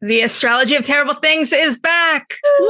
The Astrology of Terrible Things is back. Woo!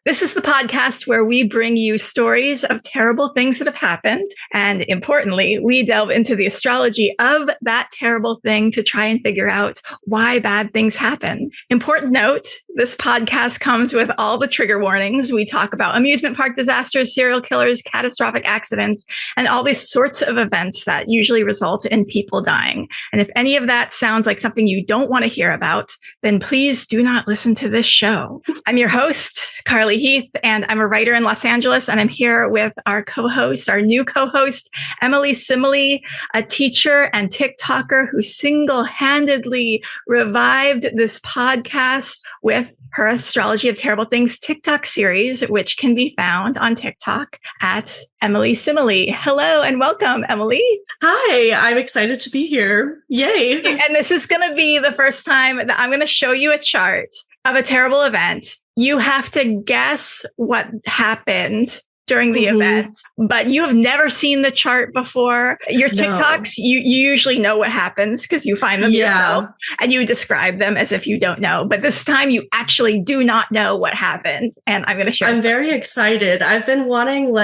This is the podcast where we bring you stories of terrible things that have happened. And importantly, we delve into the astrology of that terrible thing to try and figure out why bad things happen. Important note, this podcast comes with all the trigger warnings. We talk about amusement park disasters, serial killers, catastrophic accidents, and all these sorts of events that usually result in people dying. And if any of that sounds like something you don't want to hear about, then please do not listen to this show. I'm your host, Carly Heath, and I'm a writer in Los Angeles, and I'm here with our co-host, our new co-host, Emily Simile, a teacher and TikToker who single-handedly revived this podcast with her Astrology of Terrible Things TikTok series, which can be found on TikTok at Emily Simile. Hello and welcome, Emily. Hi, I'm excited to be here. Yay. And this is going to be the first time that I'm going to show you a chart of a terrible event. You have to guess what happened during the event, but you have never seen the chart before. Your TikToks, you usually know what happens because you find them yourself and you describe them as if you don't know. But this time you actually do not know what happened. And I'm going to share. I'm very excited. I've been wanting,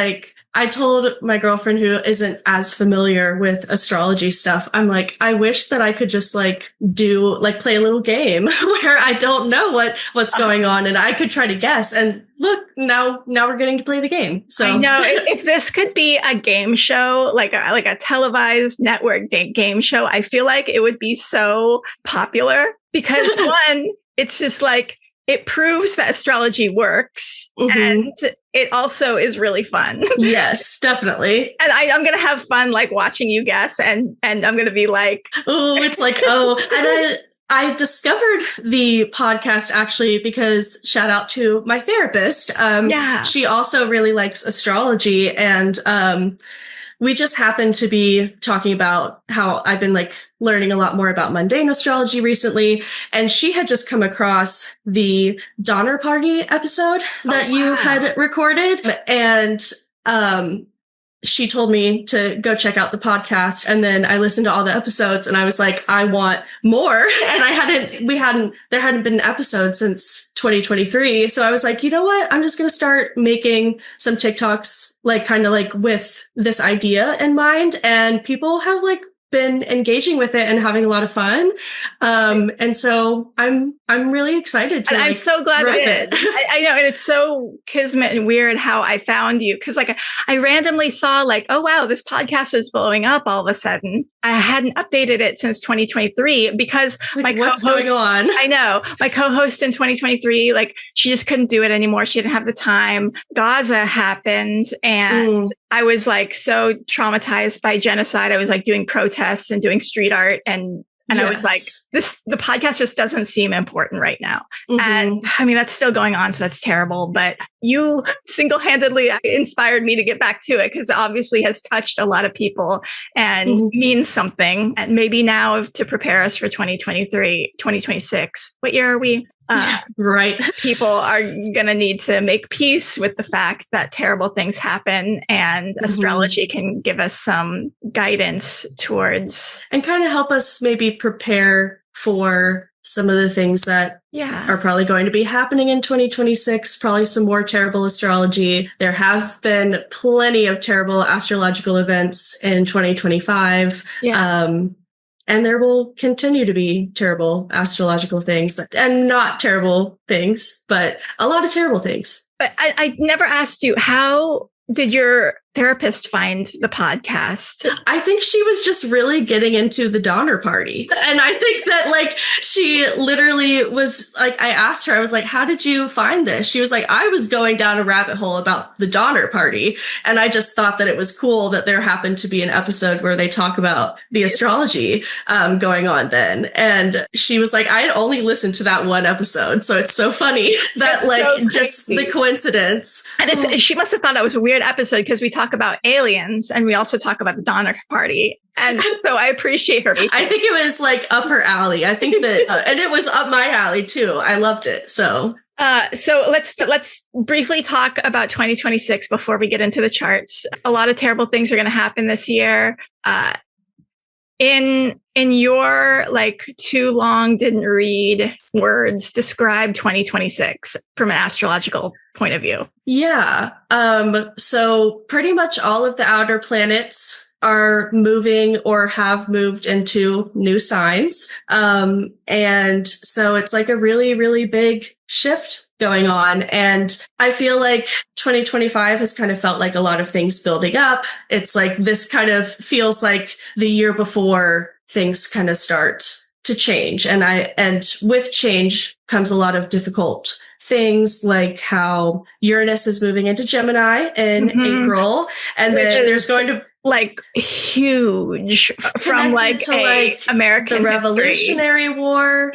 I told my girlfriend who isn't as familiar with astrology stuff, I'm like, I wish that I could just play a little game where I don't know what's going on and I could try to guess. And look, now we're getting to play the game. So I know if this could be a game show, like a televised network game show, I feel like it would be so popular because one, it's just it proves that astrology works and it also is really fun. Yes, definitely. And I'm going to have fun watching you guess and I'm going to be like, oh, it's and I discovered the podcast actually because shout out to my therapist. She also really likes astrology and we just happened to be talking about how I've been learning a lot more about mundane astrology recently. And she had just come across the Donner Party episode that you had recorded. And she told me to go check out the podcast. And then I listened to all the episodes and I was like, I want more. And there hadn't been an episode since 2023. So I was like, you know what? I'm just going to start making some TikToks, with this idea in mind. And people have been engaging with it and having a lot of fun. And so I'm really excited to I'm so glad I did. I know. And it's so kismet and weird how I found you. Cause I randomly saw oh, wow, this podcast is blowing up all of a sudden. I hadn't updated it since 2023 because my what's co-host, going on? I know my co-host in 2023, she just couldn't do it anymore. She didn't have the time. Gaza happened and I was so traumatized by genocide. I was doing protests and doing street art and I was the podcast just doesn't seem important right now. And I mean, that's still going on. So that's terrible. But you single-handedly inspired me to get back to it because obviously has touched a lot of people and means something. And maybe now to prepare us for 2026. What year are we? Right. People are going to need to make peace with the fact that terrible things happen and astrology can give us some guidance towards and kind of help us maybe prepare for some of the things that are probably going to be happening in 2026, probably some more terrible astrology. There have been plenty of terrible astrological events in 2025. And there will continue to be terrible astrological things and not terrible things, but a lot of terrible things. But I never asked you, how did your therapist find the podcast? I think she was just really getting into the Donner Party. And I think that she literally was I asked her, I was like, how did you find this? She was like, I was going down a rabbit hole about the Donner Party. And I just thought that it was cool that there happened to be an episode where they talk about the astrology going on then. And she was like, I had only listened to that one episode. So it's so funny that so just the coincidence. And she must have thought it was a weird episode because we talk about aliens and we also talk about the Donner Party. And so I appreciate her. I think it was up her alley. I think that, and it was up my alley too. I loved it. So let's briefly talk about 2026 before we get into the charts. A lot of terrible things are going to happen this year. in your like too long didn't read words, describe 2026 from an astrological point of view. Yeah. So pretty much all of the outer planets are moving or have moved into new signs. And so it's like a really, really big shift going on. And I feel like 2025 has kind of felt like a lot of things building up. It's like this kind of feels like the year before things kind of start to change. And with change comes a lot of difficult things, like how Uranus is moving into Gemini in April. And then there's going to like huge from like American the Revolutionary history. War,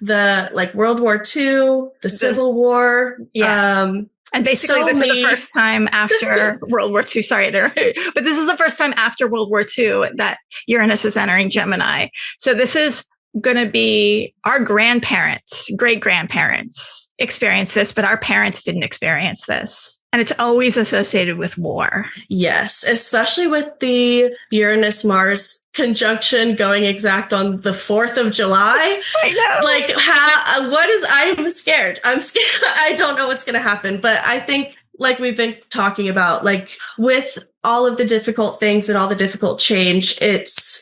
the like World War II, the Civil War, and basically this is the first time after World War II. Sorry, but this is the first time after World War II that Uranus is entering Gemini. So this is going to be our grandparents, great grandparents experienced this, but our parents didn't experience this. And it's always associated with war. Yes, especially with the Uranus-Mars conjunction going exact on the 4th of July. I know. Like, I'm scared. I don't know what's going to happen, but I think, like we've been talking about, like with all of the difficult things and all the difficult change,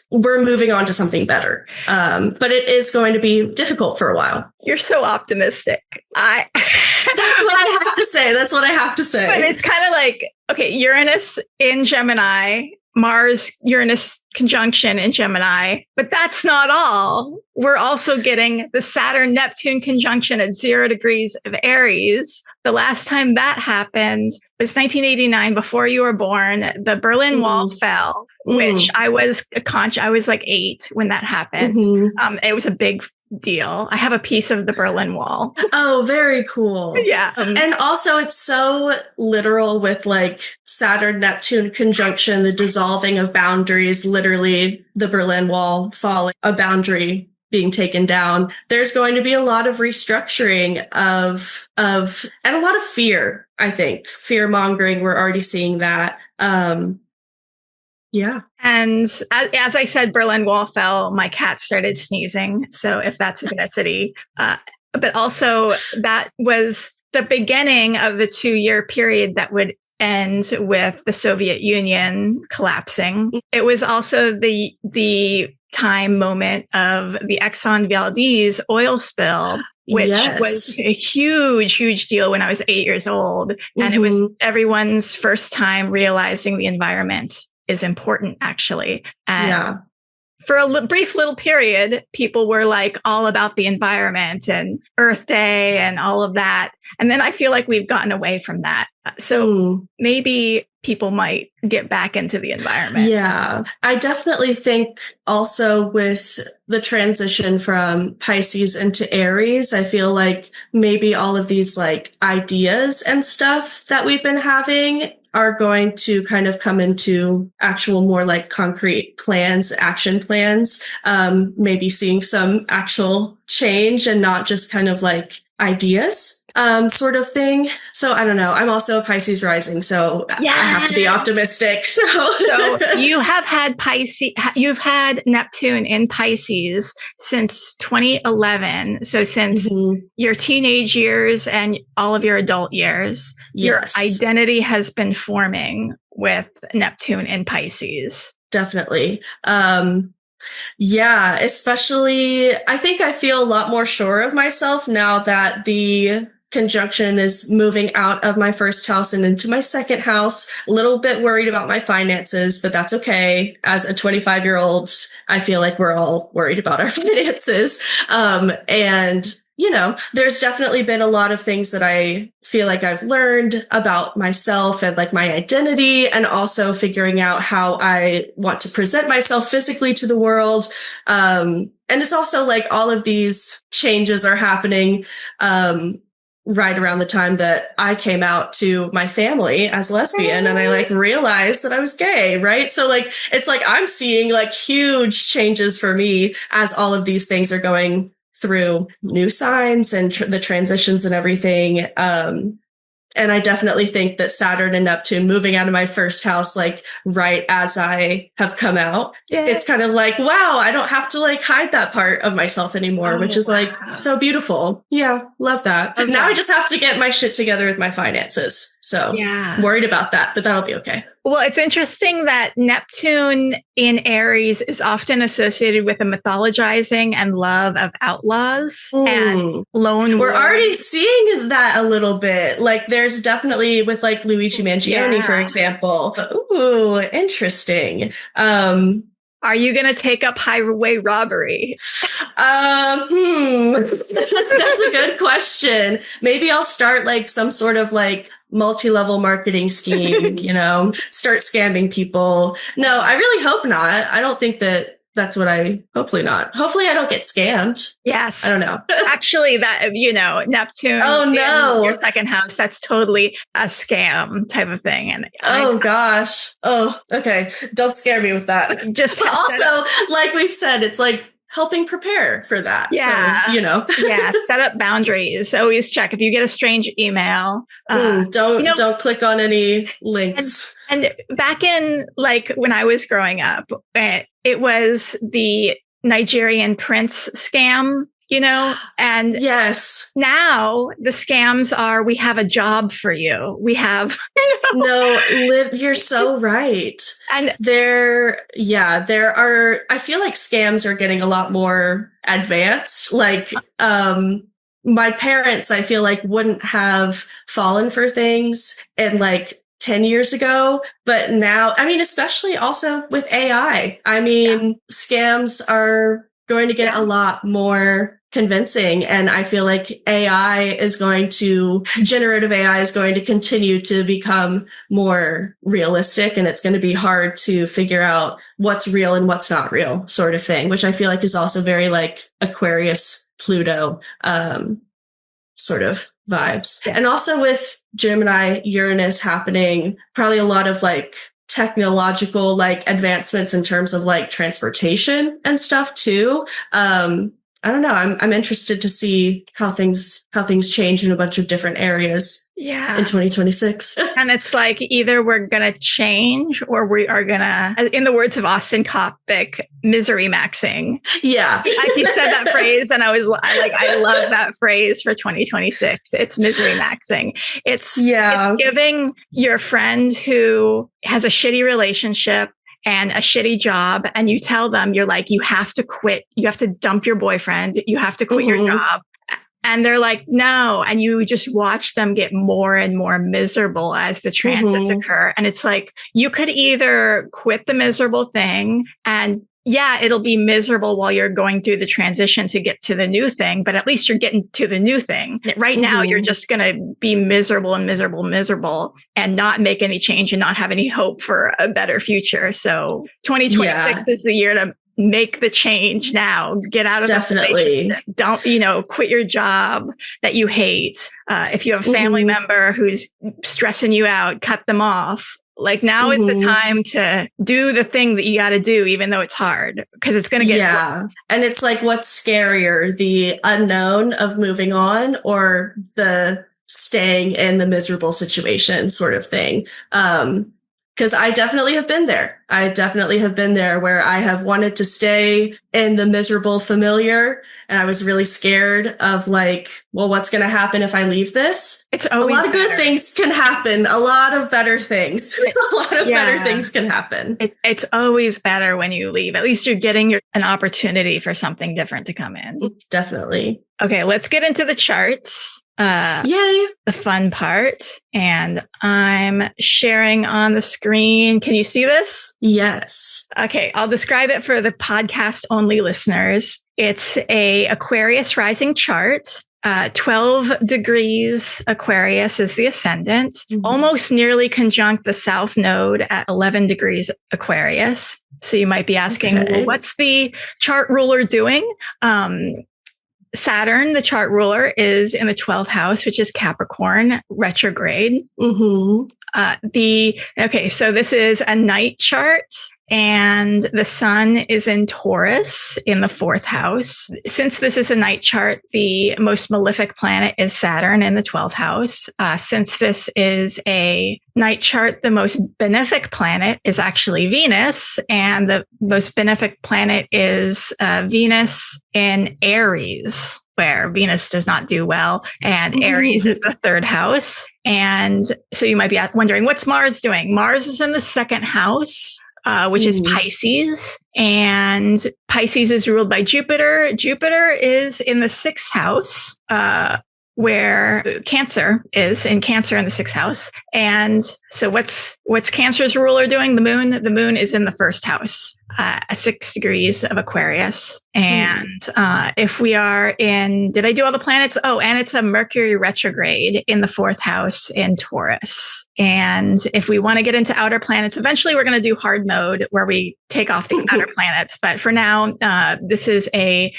we're moving on to something better. But it is going to be difficult for a while. You're so optimistic. That's what I have to say. That's what I have to say. But it's kind of like, okay, Uranus in Gemini, Mars Uranus conjunction in Gemini, but that's not all. We're also getting the Saturn Neptune conjunction at 0 degrees of Aries. The last time that happened was 1989, before you were born. The Berlin Wall fell, which I was like 8 when that happened. It was a big deal. I have a piece of the Berlin Wall. Oh, very cool. Yeah. And also it's so literal with like Saturn Neptune conjunction, the dissolving of boundaries, literally the Berlin Wall falling, a boundary being taken down. There's going to be a lot of restructuring of and a lot of fear, I think. Fear mongering. We're already seeing that. Yeah. And as I said, Berlin Wall fell, my cat started sneezing. So if that's a synchronicity, but also that was the beginning of the 2-year period that would end with the Soviet Union collapsing. It was also the time moment of the Exxon Valdez oil spill, which was a huge, huge deal when I was 8 years old. And it was everyone's first time realizing the environment is important, actually. And for a brief little period, people were like all about the environment and Earth Day and all of that. And then I feel like we've gotten away from that. So maybe people might get back into the environment. Yeah, I definitely think also with the transition from Pisces into Aries, I feel like maybe all of these like ideas and stuff that we've been having are going to kind of come into actual more like concrete plans, action plans, maybe seeing some actual change and not just kind of like ideas. Sort of thing. So I don't know. I'm also a Pisces rising, so I have to be optimistic. So you have had you've had Neptune in Pisces since 2011. So since your teenage years and all of your adult years, your identity has been forming with Neptune in Pisces. Definitely. Yeah, especially I think I feel a lot more sure of myself now that the conjunction is moving out of my first house and into my second house. A little bit worried about my finances, but that's okay. As a 25-year-old, I feel like we're all worried about our finances. And you know, there's definitely been a lot of things that I feel like I've learned about myself and like my identity, and also figuring out how I want to present myself physically to the world. And it's also like all of these changes are happening, right around the time that I came out to my family as lesbian and I like realized that I was gay, right? So like, it's like I'm seeing like huge changes for me as all of these things are going through new signs and the transitions and everything. And And I definitely think that Saturn and Neptune moving out of my first house, like right as I have come out, it's kind of like, wow, I don't have to like hide that part of myself anymore, which is like so beautiful. Yeah, love that. Okay. Now I just have to get my shit together with my finances. So I'm worried about that, but that'll be okay. Well, it's interesting that Neptune in Aries is often associated with a mythologizing and love of outlaws and lone We're already seeing that a little bit. Like there's definitely with like Luigi Mangione, for example. Ooh, interesting. Are you going to take up highway robbery? That's a good question. Maybe I'll start like some sort of like multi-level marketing scheme, you know, start scamming people. No, I really hope not. I don't think that's what hopefully not. Hopefully I don't get scammed. Yes. I don't know. Actually, that, you know, Neptune. Oh, no. Your second house, that's totally a scam type of thing. And gosh. Oh, okay. Don't scare me with that. Just also, like we've said, it's like helping prepare for that. Yeah. So, you know. Set up boundaries. Always check if you get a strange email. Don't click on any links. And back in like when I was growing up, it was the Nigerian prince scam, you know, and yes, now the scams are, we have a job for you. We have, you're so right. And there are, I feel like scams are getting a lot more advanced. Like, my parents, I feel like wouldn't have fallen for things and like 10 years ago, but now, I mean, especially also with AI, I mean, scams are going to get a lot more convincing. And I feel like generative AI is going to continue to become more realistic, and it's going to be hard to figure out what's real and what's not real sort of thing, which I feel like is also very like Aquarius, Pluto, sort of vibes. And also with Gemini, Uranus happening, probably a lot of like technological like advancements in terms of like transportation and stuff too. I don't know. I'm interested to see how things change in a bunch of different areas. In 2026. And it's like either we're going to change or we are going to, in the words of Austin Coppock, misery maxing. Yeah. He said that phrase and I love that phrase for 2026. It's misery maxing. It's giving your friend who has a shitty relationship and a shitty job, and you tell them, you're like, you have to quit. You have to dump your boyfriend. You have to quit your job. And they're like, no. And you just watch them get more and more miserable as the transits occur. And it's like, you could either quit the miserable thing and it'll be miserable while you're going through the transition to get to the new thing, but at least you're getting to the new thing. Right now, you're just going to be miserable and not make any change and not have any hope for a better future. So 2026 is the year to make the change now. Get out of the don't, quit your job that you hate. If you have a family member who's stressing you out, cut them off. Like now is the time to do the thing that you got to do, even though it's hard, because it's going to get And it's like, what's scarier, the unknown of moving on or the staying in the miserable situation sort of thing? Because I definitely have been there. Where I have wanted to stay in the miserable familiar. And I was really scared of like, well, what's going to happen if I leave this? It's always a lot of good things can happen. A lot of better things. Better things can happen. It's always better when you leave. At least you're getting an opportunity for something different to come in. Definitely. Okay, let's get into the charts. Yay. The fun part. And I'm sharing on the screen. Can you see this? Yes. Okay. I'll describe it for the podcast only listeners. It's a Aquarius rising chart. 12 degrees Aquarius is the ascendant, almost nearly conjunct the south node at 11 degrees Aquarius. So you might be asking, well, what's the chart ruler doing? Saturn, the chart ruler, is in the 12th house, which is Capricorn retrograde. So this is a night chart. and the sun is in Taurus in the 4th house. Since this is a night chart, the most malefic planet is Saturn in the 12th house. Since this is a night chart, the most benefic planet is actually Venus, and the most benefic planet is Venus in Aries, where Venus does not do well, and Aries is the 3rd house. And so you might be wondering, what's Mars doing? Mars is in the 2nd house, which is Pisces, and Pisces is ruled by Jupiter. Jupiter is in the 6th house, where Cancer is in Cancer in the 6th house. And so what's Cancer's ruler doing? The moon is in the 1st house, 6 degrees of Aquarius. And if we are in, did I do all the planets? Oh, and it's a Mercury retrograde in the 4th house in Taurus. And if we want to get into outer planets, eventually we're going to do hard mode where we take off the outer planets. But for now, this is a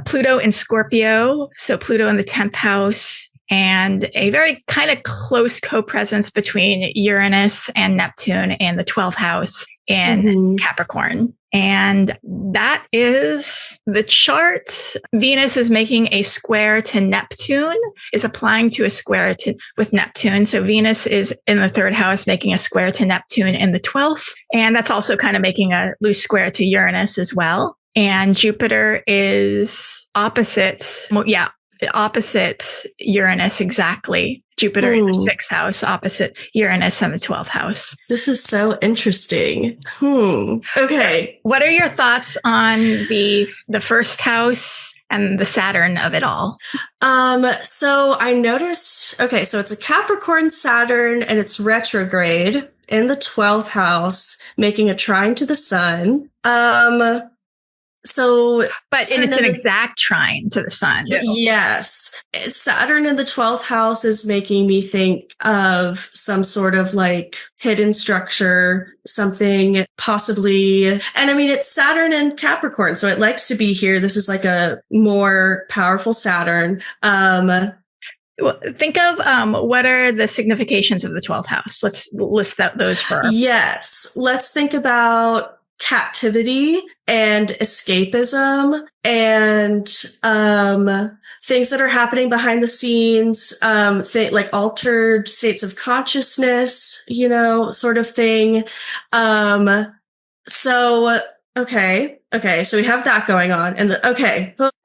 Pluto in Scorpio. So Pluto in the 10th house, and a very kind of close co-presence between Uranus and Neptune in the 12th house in Capricorn. And that is the chart. Venus is making a square to Neptune, is applying to a square with Neptune. So Venus is in the 3rd house, making a square to Neptune in the 12th. And that's also kind of making a loose square to Uranus as well. And Jupiter is opposite Uranus exactly. Jupiter in the 6th house, opposite Uranus in the 12th house. This is so interesting. Okay. What are your thoughts on the 1st house and the Saturn of it all? So I noticed, okay, so it's a Capricorn Saturn and it's retrograde in the 12th house, making a trine to the sun. But it's an exact trine to the sun. Yes. Saturn in the 12th house is making me think of some sort of like hidden structure, something possibly. And I mean, it's Saturn in Capricorn, so it likes to be here. This is like a more powerful Saturn. Think of what are the significations of the 12th house? Let's list those first. Yes. Let's think about captivity and escapism and things that are happening behind the scenes, like altered states of consciousness, sort of thing. So we have that going on, and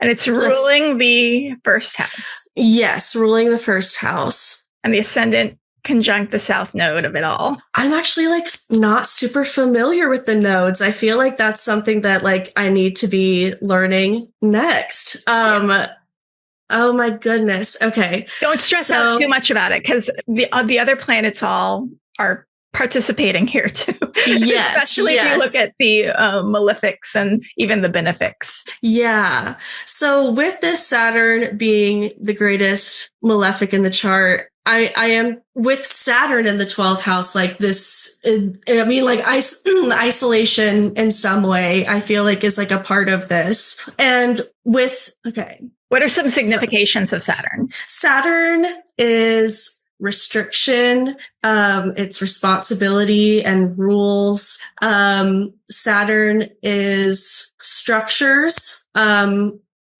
it's ruling the 1st house. Yes, ruling the 1st house, and the ascendant conjunct the south node of it all. I'm actually not super familiar with the nodes. I feel like that's something that I need to be learning next. Oh my goodness. Okay. Don't stress out too much about it, because the other planets all are participating here too. Yes. Especially if you look at the malefics and even the benefics. Yeah. So with this Saturn being the greatest malefic in the chart, I am with Saturn in the 12th house, isolation in some way, I feel like is a part of this. And what are some significations of Saturn? Saturn is restriction. It's responsibility and rules. Saturn is structures.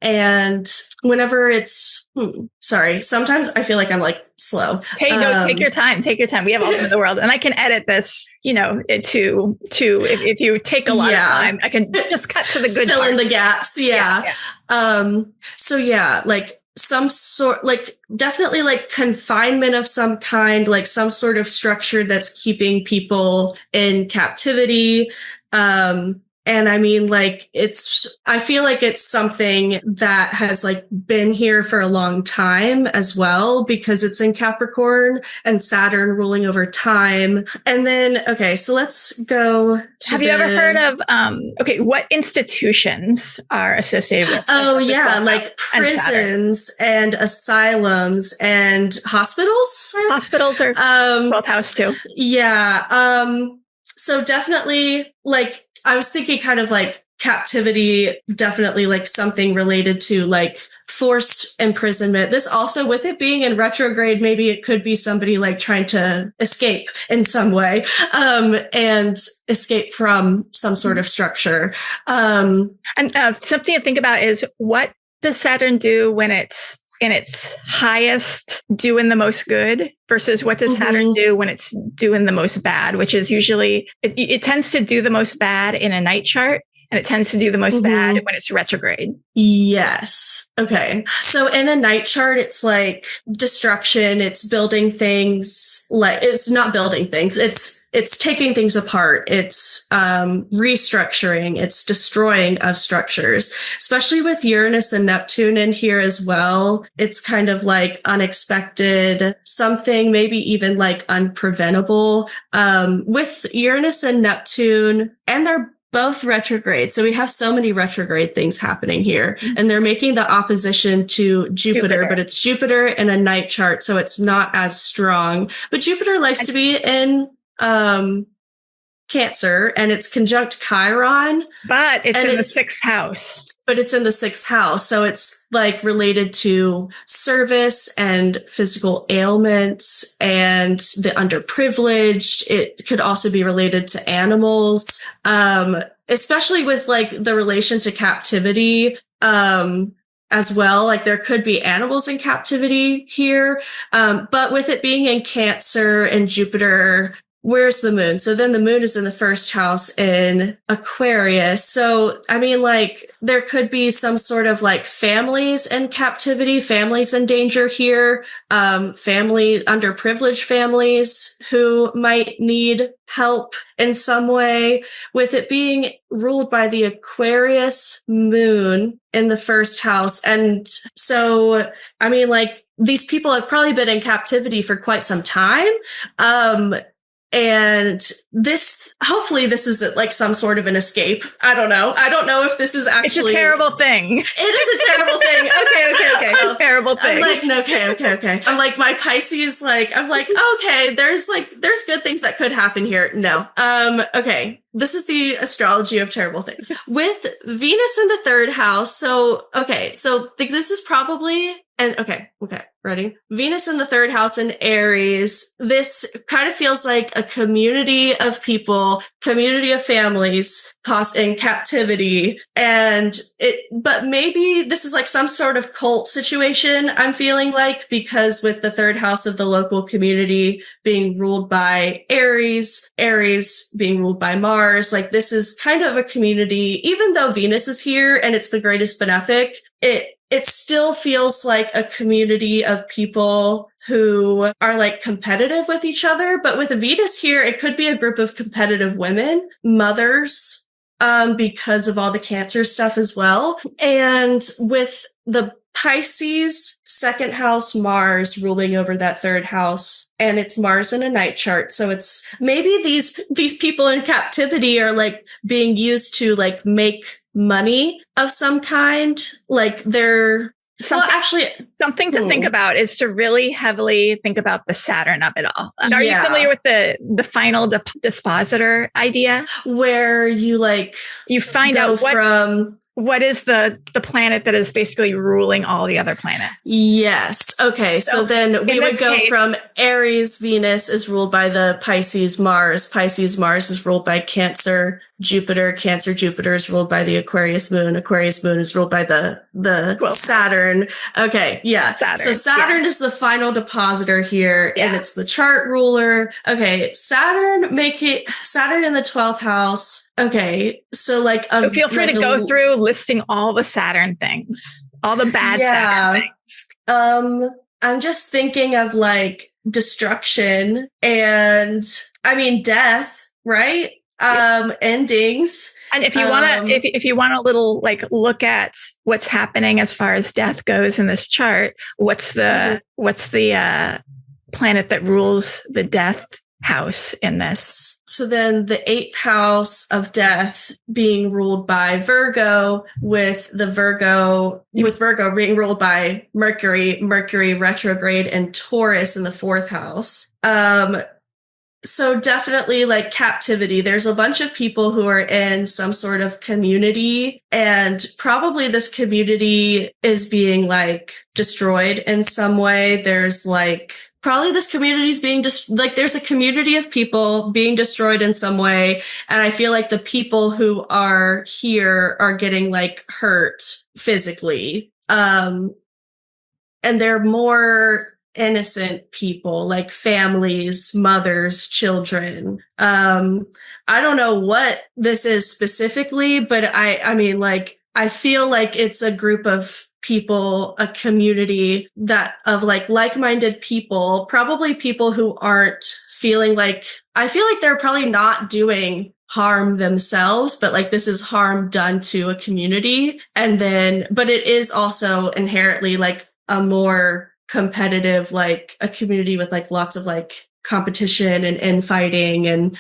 And whenever it's, sometimes I feel like I'm slow. Hey, no, take your time. Take your time. We have all over the world, and I can edit this, if you take a lot of time, I can just cut to the good fill part. in the gaps. Yeah. Some sort, definitely confinement of some kind, some sort of structure that's keeping people in captivity. And I mean, I feel like it's something that has been here for a long time as well, because it's in Capricorn and Saturn ruling over time. And then, so let's go to Have you ever heard of, what institutions are associated with? Oh, yeah, prisons and asylums and hospitals. Hospitals are 12th house too. Yeah. So definitely, I was thinking kind of captivity, definitely like something related to like forced imprisonment. This also, with it being in retrograde, maybe it could be somebody like trying to escape in some way, and escape from some sort of structure. And something to think about is, what does Saturn do when it's in its highest, doing the most good, versus what does Saturn do when it's doing the most bad, which is usually, it tends to do the most bad in a night chart, and it tends to do the most bad when it's retrograde. Yes. Okay. So in a night chart, it's like destruction. It's building things, like it's not building things. It's taking things apart. It's restructuring. It's destroying of structures, especially with Uranus and Neptune in here as well. It's kind of like unexpected, something maybe even like unpreventable. With Uranus and Neptune, and they're both retrograde. So we have so many retrograde things happening here, and they're making the opposition to Jupiter, but it's Jupiter in a night chart. So it's not as strong, but Jupiter likes to be in, Cancer, and it's conjunct Chiron. But it's in the 6th house. But it's in the 6th house. So it's like related to service and physical ailments and the underprivileged. It could also be related to animals, especially with like the relation to captivity, as well. Like there could be animals in captivity here. But with it being in Cancer and Jupiter, where's the moon? So then the moon is in the 1st house in Aquarius. So, I mean, like, there could be some sort of like families in captivity, families in danger here, underprivileged families who might need help in some way, with it being ruled by the Aquarius moon in the 1st house. And so, I mean, like, these people have probably been in captivity for quite some time. And this, hopefully this isn't like some sort of an escape. I don't know. I don't know if this is actually... It's a terrible thing. It is a terrible thing. Okay. It's a terrible thing. I'm like, okay. I'm like, my Pisces, like, I'm like, okay, there's good things that could happen here. No. Okay. This is the Astrology of Terrible Things. With Venus in the 3rd house. So this is probably... And okay, ready? Venus in the 3rd house in Aries. This kind of feels like a community of people, community of families tossed in captivity. But maybe this is like some sort of cult situation, I'm feeling like, because with the 3rd house of the local community being ruled by Aries being ruled by Mars, like this is kind of a community, even though Venus is here and it's the greatest benefic, it still feels like a community of people who are like competitive with each other. But with Venus here, it could be a group of competitive women, mothers, because of all the Cancer stuff as well. And with the Pisces 2nd house Mars ruling over that 3rd house, and it's Mars in a night chart. So it's maybe these people in captivity are like being used to like make money of some kind. Like they're something to think about is to really heavily think about the Saturn of it all. Are you familiar with the final dispositor idea, where you find out what is the planet that is basically ruling all the other planets? Yes. Okay. So then we would go from Aries, Venus is ruled by the Pisces, Mars. Pisces, Mars is ruled by Cancer, Jupiter. Cancer, Jupiter is ruled by the Aquarius moon. Aquarius moon is ruled by the Saturn. Okay. Yeah. So Saturn is the final depositor here, and it's the chart ruler. Okay. Saturn in the 12th house. Okay. So feel free to go through listing all the Saturn things, all the bad Saturn things. I'm just thinking of like destruction and death, right? Endings. And if you want to, if you want a little like look at what's happening as far as death goes in this chart, what's the planet that rules the death house in this? So then the 8th house of death being ruled by Virgo, with Virgo being ruled by Mercury retrograde and Taurus in the 4th house. So definitely like captivity. There's a bunch of people who are in some sort of community, and probably this community is being like destroyed in some way. There's like probably this community is being like there's a community of people being destroyed in some way, and I feel like the people who are here are getting like hurt physically. And they're more innocent people, like families, mothers, children. I don't know what this is specifically, but I mean, like, I feel like it's a group of people, a community that of like-minded people, probably people who aren't feeling like, I feel like they're probably not doing harm themselves, but like this is harm done to a community. And then, but it is also inherently like a more competitive, like a community with like lots of like competition and infighting and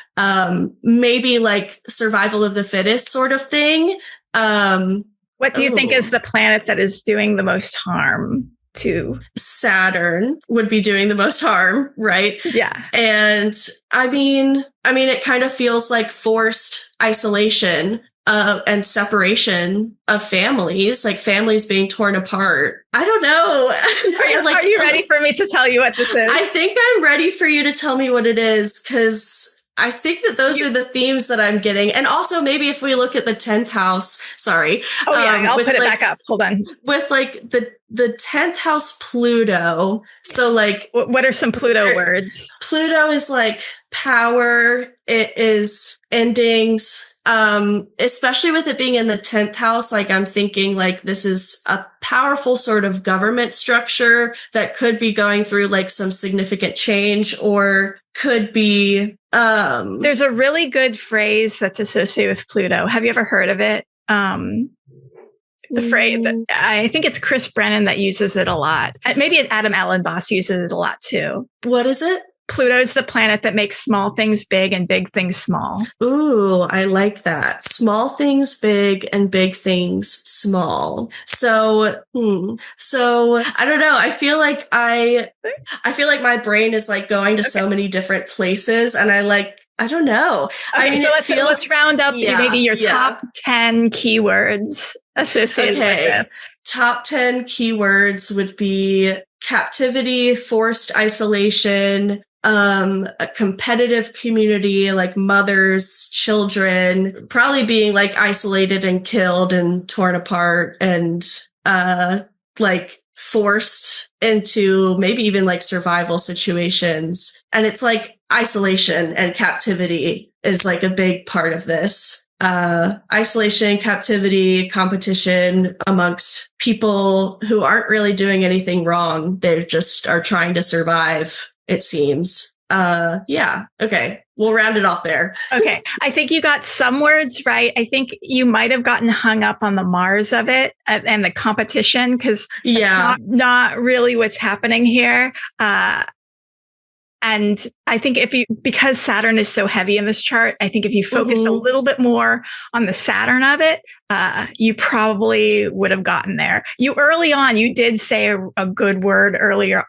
maybe like survival of the fittest sort of thing. What do you think is the planet that is doing the most harm to? Saturn would be doing the most harm, right? Yeah. And I mean, it kind of feels like forced isolation and separation of families, like families being torn apart. I don't know. Are you ready for me to tell you what this is? I think I'm ready for you to tell me what it is, because I think that those are the themes that I'm getting. And also maybe if we look at the 10th house, sorry. Oh yeah, I'll put it back up. Hold on. With like the 10th house Pluto. So like, what are some Pluto words? Pluto is like power. It is endings. Especially with it being in the 10th house, like I'm thinking like this is a powerful sort of government structure that could be going through like some significant change, or could be, there's a really good phrase that's associated with Pluto. Have you ever heard of it? The phrase, I think it's Chris Brennan that uses it a lot. Maybe Adam Allen Boss uses it a lot too. What is it? Pluto's the planet that makes small things big and big things small. Ooh, I like that. Small things big and big things small. So I don't know. I feel like my brain is like going to so many different places, and I don't know. Okay, I mean, so let's round up maybe your top 10 keywords associated with this. Top 10 keywords would be captivity, forced isolation, a competitive community, like mothers, children, probably being like isolated and killed and torn apart, and like forced into maybe even like survival situations. And it's like isolation and captivity is like a big part of this. Isolation, captivity, competition amongst people who aren't really doing anything wrong. They just are trying to survive, it seems. Yeah. Okay. We'll round it off there. Okay. I think you got some words right. I think you might have gotten hung up on the Mars of it and the competition, because not really what's happening here. And I think because Saturn is so heavy in this chart, I think if you focus a little bit more on the Saturn of it, you probably would have gotten there. Early on, you did say a good word earlier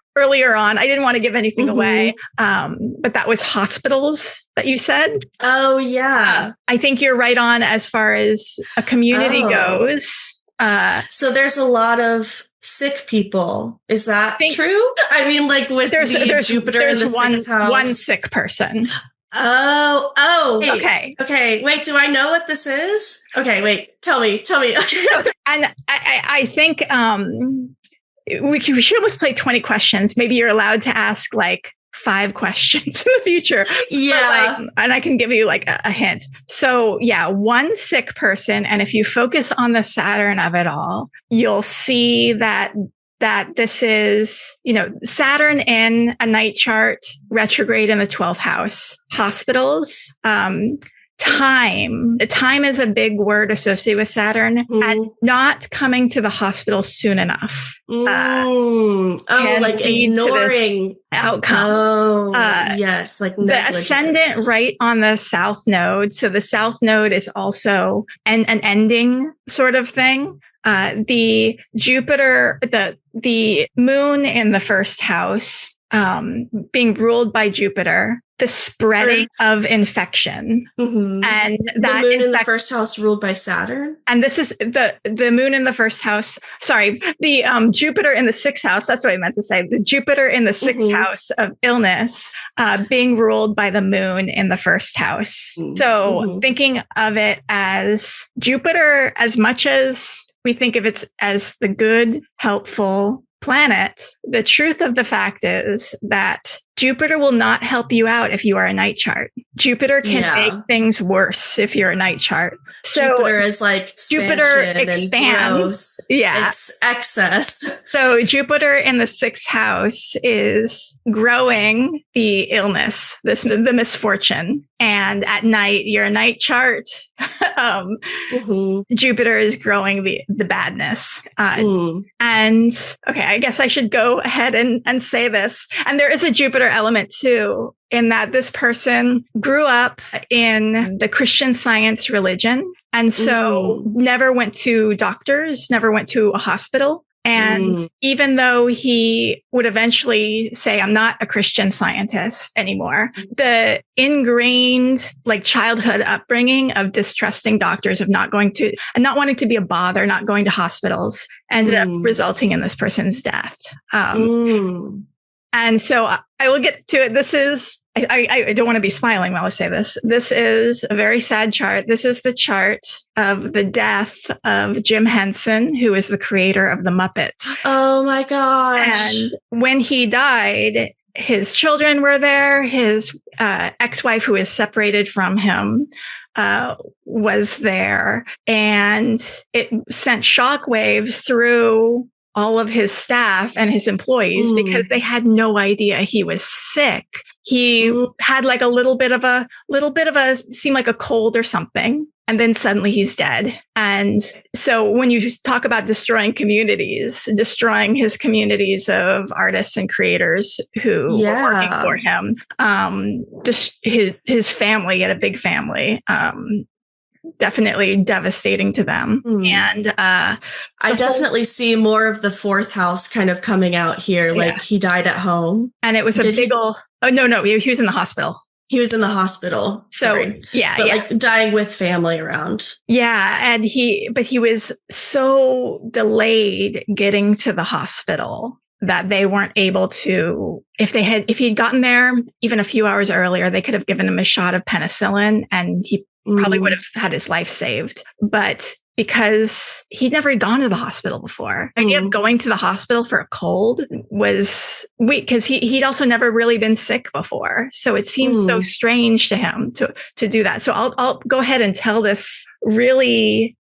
on. I didn't want to give anything away. But that was hospitals that you said. Oh yeah. I think you're right on as far as a community goes. So there's a lot of sick people. Is that true? I mean, like with there's Jupiter in the 6th house. One sick person. Oh. Hey, okay. Wait, do I know what this is? Okay, wait. Tell me. Okay. And I think we should almost play 20 questions. Maybe you're allowed to ask like 5 questions in the future. Yeah. And I can give you like a hint. So yeah, one sick person. And if you focus on the Saturn of it all, you'll see that this is, Saturn in a night chart, retrograde in the 12th house, hospitals, time. Time is a big word associated with Saturn, and not coming to the hospital soon enough. Like ignoring outcome. Yes, like the ascendant right on the South Node. So the South Node is also an ending sort of thing. The Jupiter, the moon in the 1st house, being ruled by Jupiter. the spreading of infection. Mm-hmm. And that the moon in the first house ruled by Saturn. And this is the moon in the first house. Sorry, the Jupiter in the sixth house. That's what I meant to say. The Jupiter in the sixth house of illness being ruled by the moon in the first house. So thinking of it as Jupiter, as much as we think of it as the good, helpful planet, the truth of the fact is that Jupiter will not help you out if you are a night chart. Jupiter can make things worse if you're a night chart. So Jupiter is like Jupiter expands. Excess. So Jupiter in the sixth house is growing the illness, the misfortune. And at night, you're a night chart. Jupiter is growing the badness. And okay, I guess I should go ahead and say this. And there is a Jupiter element too, in that this person grew up in the Christian Science religion. And so never went to doctors, never went to a hospital. And even though he would eventually say, I'm not a Christian Scientist anymore, the ingrained like childhood upbringing of distrusting doctors, of not going to, and not wanting to be a bother, not going to hospitals, ended up resulting in this person's death. And so I will get to it. This is, I don't want to be smiling while I say this. This is a very sad chart. This is the chart of the death of Jim Henson, who is the creator of the Muppets. Oh my gosh. And when he died, his children were there. His ex-wife, who is separated from him, was there. And it sent shockwaves through all of his staff and his employees because they had no idea he was sick. He had like a little bit of a seemed like a cold or something. And then suddenly he's dead. And so when you talk about destroying communities, destroying his communities of artists and creators who were working for him, just his family, he had a big family, definitely devastating to them. And I definitely see more of the fourth house kind of coming out here. Like he died at home. And it was a big old, no, he was in the hospital. He was in the hospital. So like dying with family around. Yeah. And he was so delayed getting to the hospital that they weren't able to, if he'd gotten there even a few hours earlier, they could have given him a shot of penicillin and he probably would have had his life saved. But because he'd never gone to the hospital before, the idea of going to the hospital for a cold was weak because he'd also never really been sick before. So it seemed so strange to him to do that. So I'll go ahead and tell this really,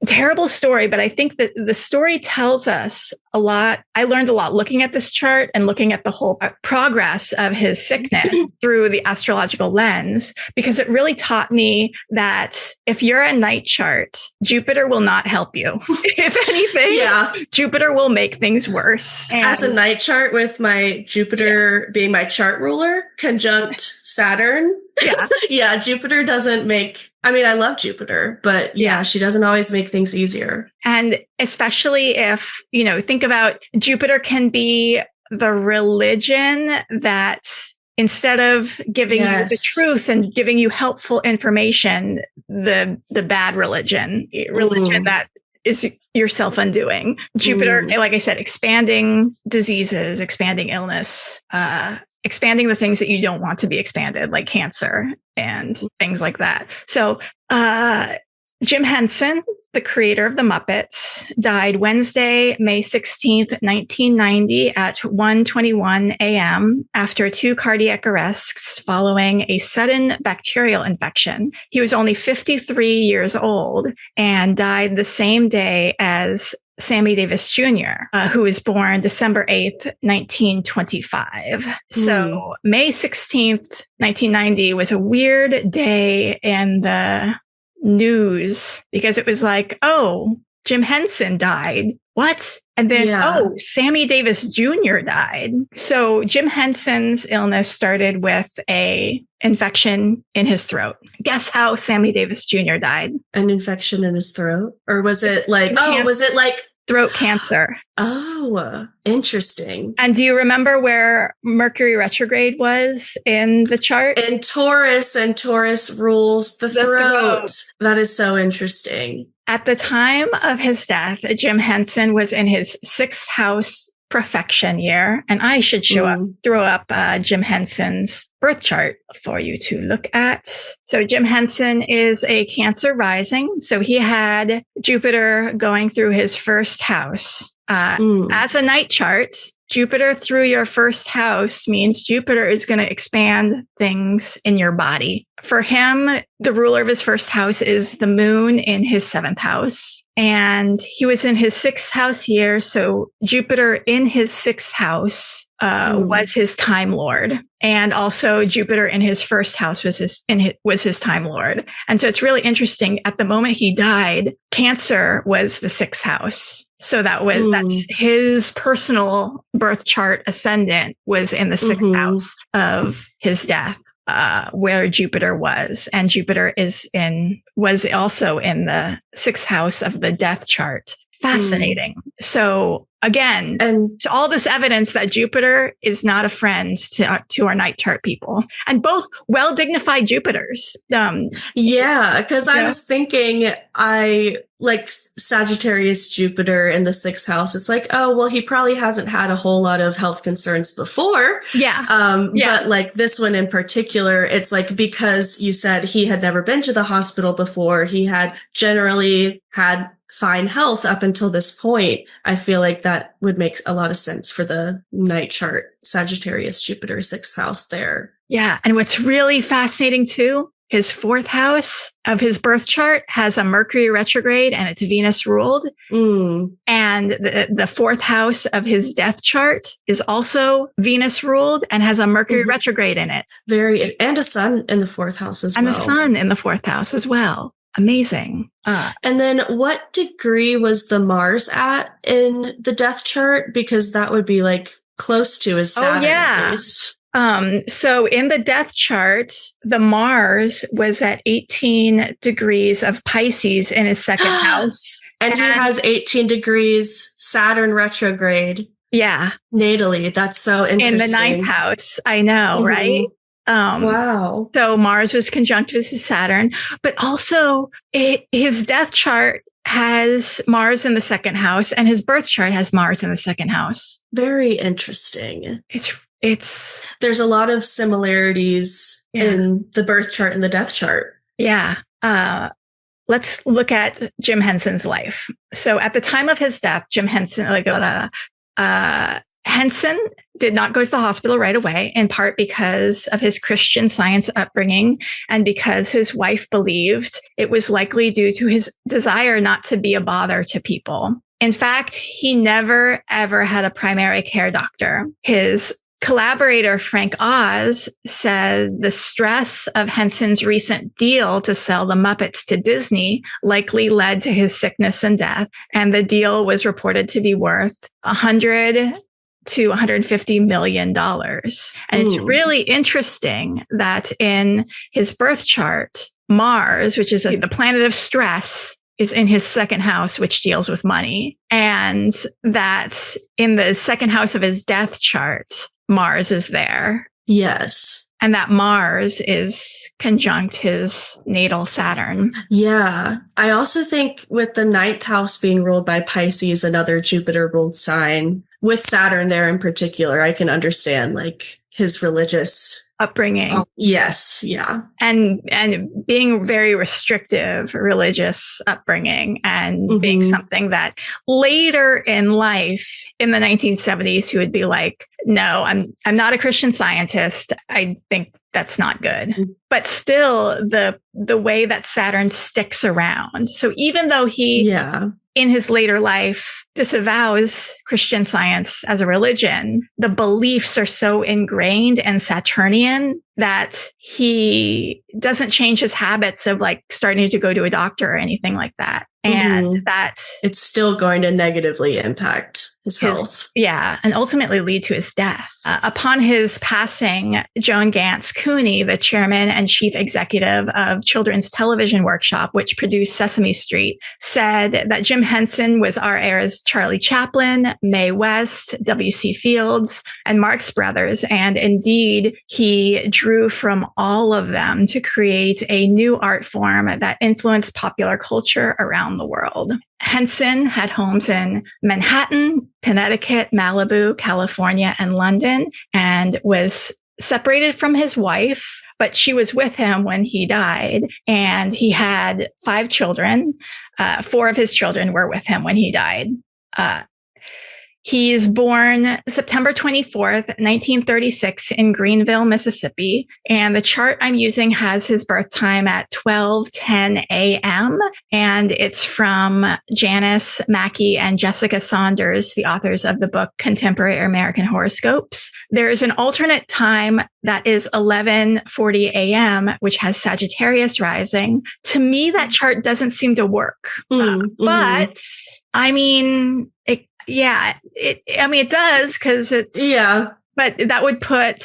terrible story, but I think that the story tells us a lot. I learned a lot looking at this chart and looking at the whole progress of his sickness through the astrological lens, because it really taught me that if you're a night chart, Jupiter will not help you. If anything, Jupiter will make things worse. And as a night chart with my Jupiter being my chart ruler, conjunct Saturn. Jupiter doesn't make, I mean, I love Jupiter, but she doesn't always make things easier. And especially if, think about Jupiter can be the religion that instead of giving you the truth and giving you helpful information, the bad religion that is your self-undoing. Jupiter, like I said, expanding diseases, expanding illness, expanding the things that you don't want to be expanded, like cancer and things like that. So, Jim Henson, the creator of the Muppets, died Wednesday, May 16th, 1990 at 1:21 a.m. after 2 cardiac arrests following a sudden bacterial infection. He was only 53 years old and died the same day as Sammy Davis Jr., who was born December 8th, 1925. So May 16th, 1990 was a weird day in the news because it was like, oh, Jim Henson died. What? And then, Sammy Davis Jr. died. So Jim Henson's illness started with a infection in his throat. Guess how Sammy Davis Jr. died? An infection in his throat? Or was it like, was it like throat cancer. Oh, interesting. And do you remember where Mercury retrograde was in the chart? In Taurus, and Taurus rules the throat. That is so interesting. At the time of his death, Jim Henson was in his 6th house perfection year. And I should throw up Jim Henson's birth chart for you to look at. So Jim Henson is a Cancer rising. So he had Jupiter going through his 1st house. As a night chart, Jupiter through your 1st house means Jupiter is going to expand things in your body. For him, the ruler of his 1st house is the moon in his 7th house. And he was in his 6th house year. So Jupiter in his 6th house was his time lord. And also Jupiter in his 1st house was his time lord. And so it's really interesting. At the moment he died, Cancer was the 6th house. So that's his personal birth chart ascendant was in the 6th house of his death, where Jupiter was. And Jupiter was also in the 6th house of the death chart. Fascinating. So again, and to all this evidence that Jupiter is not a friend to our night chart people, and both well dignified Jupiters. Because I was thinking, I like Sagittarius Jupiter in the 6th house. It's like, oh, well, he probably hasn't had a whole lot of health concerns before. But like this one in particular, it's like, because you said he had never been to the hospital before, he had generally had fine health up until this point. I feel like that would make a lot of sense for the night chart, Sagittarius Jupiter 6th house there. Yeah. And what's really fascinating too, his 4th house of his birth chart has a Mercury retrograde and it's Venus ruled. And the 4th house of his death chart is also Venus ruled and has a Mercury retrograde in it. And a sun in the 4th house as well. And the sun in the 4th house as well. Amazing. And then what degree was the Mars at in the death chart? Because that would be like close to his Saturn at least. So in the death chart, the Mars was at 18 degrees of Pisces in his 2nd house. And he has 18 degrees Saturn retrograde. Yeah. Natally. That's so interesting. In the 9th house. I know, right? Wow. So Mars was conjunct with his Saturn, but also his death chart has Mars in the 2nd house and his birth chart has Mars in the 2nd house. Very interesting. There's a lot of similarities in the birth chart and the death chart. Yeah. Let's look at Jim Henson's life. So at the time of his death, Jim Henson, Henson did not go to the hospital right away, in part because of his Christian Science upbringing and because his wife believed it was likely due to his desire not to be a bother to people. In fact, he never, ever had a primary care doctor. His collaborator, Frank Oz, said the stress of Henson's recent deal to sell the Muppets to Disney likely led to his sickness and death. And the deal was reported to be worth $100 to $150 million. And it's really interesting that in his birth chart, Mars, which is the planet of stress, is in his 2nd house, which deals with money. And that in the 2nd house of his death chart, Mars is there. Yes. And that Mars is conjunct his natal Saturn. Yeah. I also think with the 9th house being ruled by Pisces, another Jupiter ruled sign, with Saturn there in particular, I can understand like his religious upbringing. Yes. Yeah. And being very restrictive religious upbringing and being something that later in life in the 1970s, he would be like, no, I'm not a Christian Scientist. I think that's not good. But still the way that Saturn sticks around. So even though he in his later life disavows Christian Science as a religion, the beliefs are so ingrained and Saturnian that he doesn't change his habits of like starting to go to a doctor or anything like that. And that it's still going to negatively impact his health. Yeah. And ultimately lead to his death. Upon his passing, Joan Gantz Cooney, the chairman and chief executive of Children's Television Workshop, which produced Sesame Street, said that Jim Henson was our era's was Charlie Chaplin, Mae West, W.C. Fields, and Marx Brothers. And indeed, he drew from all of them to create a new art form that influenced popular culture around the world. Henson had homes in Manhattan, Connecticut, Malibu, California, and London, and was separated from his wife, but she was with him when he died. And he had 5 children. 4 of his children were with him when he died. He is born September 24th, 1936 in Greenville, Mississippi. And the chart I'm using has his birth time at 12:10 a.m. And it's from Janice Mackey and Jessica Saunders, the authors of the book Contemporary American Horoscopes. There's an alternate time that is 11:40 a.m., which has Sagittarius rising. To me, that chart doesn't seem to work. But I mean, it does because it's, but that would put,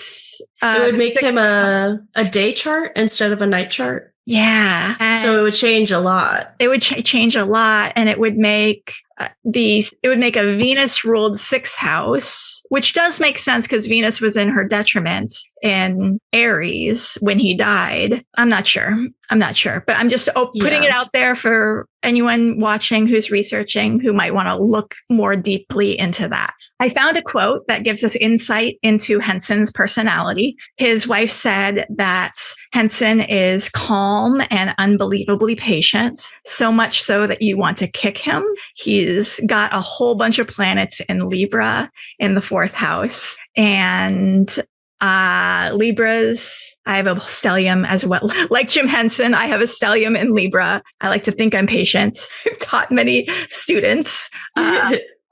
it would make him a day chart instead of a night chart. Yeah. And so it would change a lot. It would change a lot, and it would make a Venus ruled 6th house, which does make sense because Venus was in her detriment in Aries when he died. I'm not sure, but I'm just putting it out there for anyone watching who's researching who might want to look more deeply into that. I found a quote that gives us insight into Henson's personality. His wife said that Henson is calm and unbelievably patient, so much so that you want to kick him. He's got a whole bunch of planets in Libra in the 4th house. And Libras, I have a stellium as well. Like Jim Henson, I have a stellium in Libra. I like to think I'm patient. I've taught many students.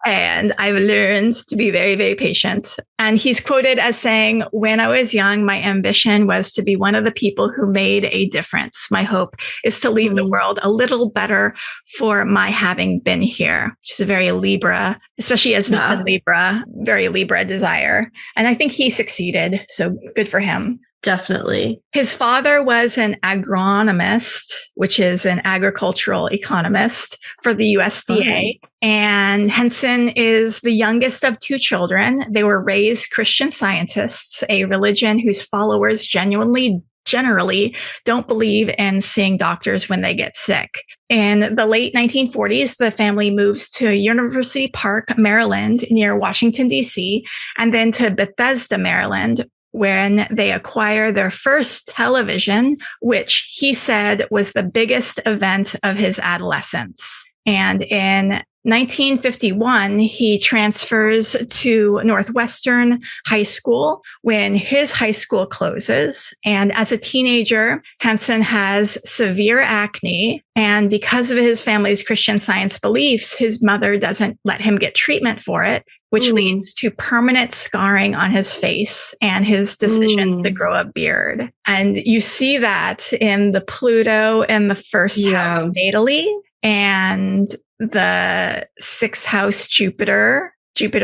And I've learned to be very, very patient. And he's quoted as saying, "When I was young, my ambition was to be one of the people who made a difference. My hope is to leave the world a little better for my having been here," which is a very Libra, especially as Vincent Libra, very Libra desire. And I think he succeeded. So good for him. Definitely. His father was an agronomist, which is an agricultural economist for the USDA. And Henson is the youngest of 2 children. They were raised Christian Scientists, a religion whose followers generally don't believe in seeing doctors when they get sick. In the late 1940s, the family moves to University Park, Maryland, near Washington, D.C., and then to Bethesda, Maryland, when they acquire their first television, which he said was the biggest event of his adolescence. And in 1951, he transfers to Northwestern High School when his high school closes. And as a teenager, Henson has severe acne. And because of his family's Christian Science beliefs, his mother doesn't let him get treatment for it, which leads to permanent scarring on his face and his decision to grow a beard. And you see that in the Pluto and the 1st house natally, and the 6th house Jupiter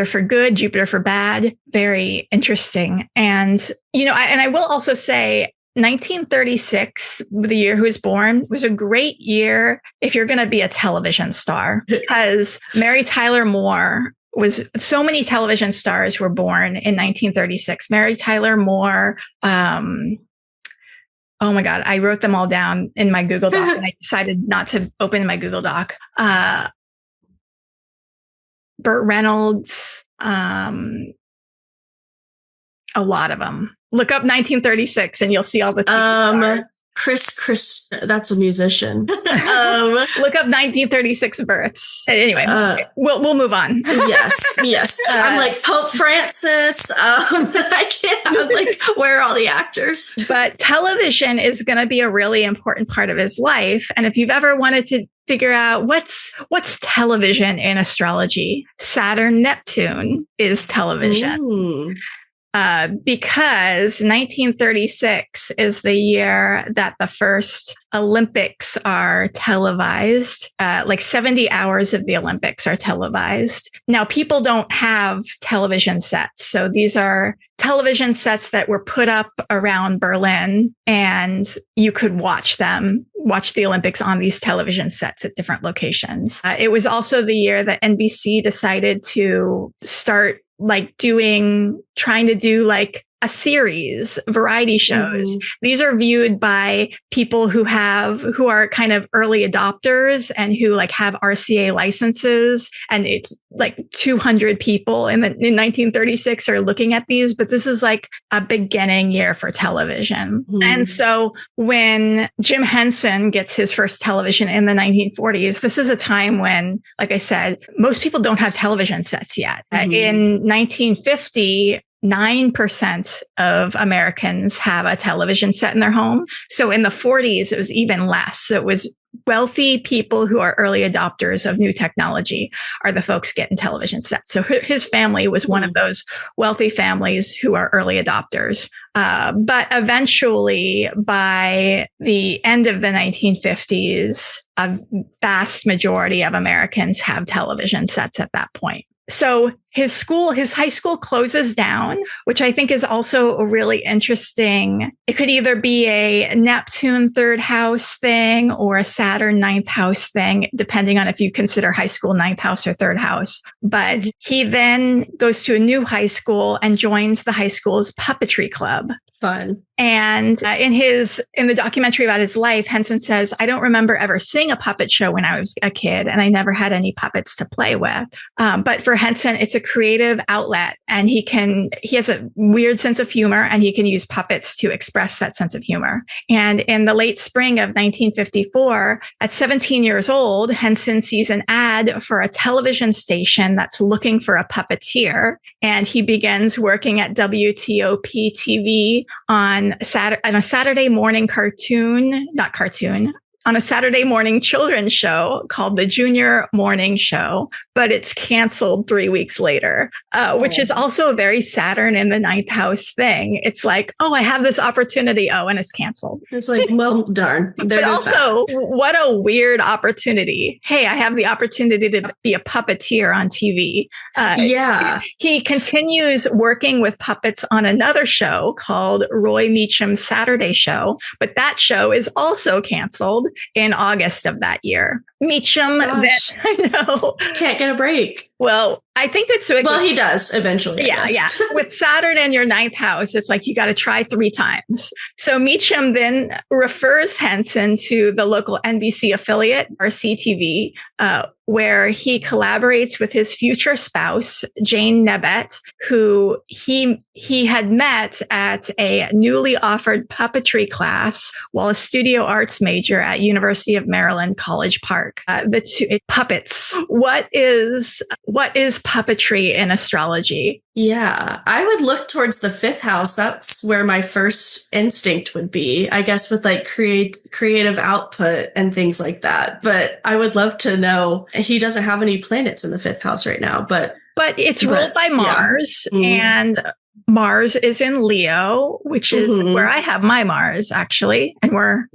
for good, Jupiter for bad. Very interesting. And, I will also say 1936, the year he was born, was a great year if you're going to be a television star, because Mary Tyler Moore so many television stars were born in 1936. Mary Tyler Moore, oh my God, I wrote them all down in my Google Doc and I decided not to open my Google Doc. Burt Reynolds, a lot of them. Look up 1936 and you'll see all the stars. Chris, that's a musician. Look up 1936 births. Anyway, we'll move on. Yes. I'm like Pope Francis. I can't. Where are all the actors? But television is going to be a really important part of his life. And if you've ever wanted to figure out what's television in astrology, Saturn Neptune is television. because 1936 is the year that the first Olympics are televised. Like 70 hours of the Olympics are televised. Now, people don't have television sets. So these are television sets that were put up around Berlin, and you could watch the Olympics on these television sets at different locations. It was also the year that NBC decided to start trying to do like a series, variety shows. Mm-hmm. These are viewed by people who are kind of early adopters and who like have RCA licenses. And it's like 200 people in 1936 are looking at these, but this is like a beginning year for television. Mm-hmm. And so when Jim Henson gets his first television in the 1940s, this is a time when, like I said, most people don't have television sets yet. Mm-hmm. In 1950, 9% of Americans have a television set in their home. So in the 40s, it was even less. So it was wealthy people who are early adopters of new technology are the folks getting television sets. So his family was one of those wealthy families who are early adopters. But eventually, by the end of the 1950s, a vast majority of Americans have television sets at that point. So his high school closes down, which I think is also a really interesting. It could either be a Neptune third house thing or a Saturn ninth house thing, depending on if you consider high school ninth house or third house. But he then goes to a new high school and joins the high school's puppetry club. Fun. And in the documentary about his life, Henson says, I don't remember ever seeing a puppet show when I was a kid, and I never had any puppets to play with. But for Henson, it's a creative outlet, and he has a weird sense of humor, and he can use puppets to express that sense of humor. And in the late spring of 1954, at 17 years old, Henson sees an ad for a television station that's looking for a puppeteer. And he begins working at WTOP TV on a Saturday morning on a Saturday morning children's show called the Junior Morning Show, but it's canceled 3 weeks later, which is also a very Saturn in the ninth house thing. It's like, oh, I have this opportunity. Oh, and it's canceled. It's like, well, darn. But also, what a weird opportunity. Hey, I have the opportunity to be a puppeteer on TV. Yeah. He continues working with puppets on another show called Roy Meacham's Saturday Show, but that show is also canceled in August of that year. Meacham, I know, can't get a break. Well, I think it's he does eventually. Yeah. With Saturn in your ninth house, it's like you got to try 3 times. So Meacham then refers Henson to the local NBC affiliate, RCTV, where he collaborates with his future spouse, Jane Nebbett, who he had met at a newly offered puppetry class while a studio arts major at University of Maryland College Park. Puppets. What is puppetry in astrology? Yeah, I would look towards the 5th house. That's where my first instinct would be, I guess, with like creative output and things like that. But I would love to know. He doesn't have any planets in the 5th house right now, but it's ruled by Mars, and Mars is in Leo, which is where I have my Mars, actually, and where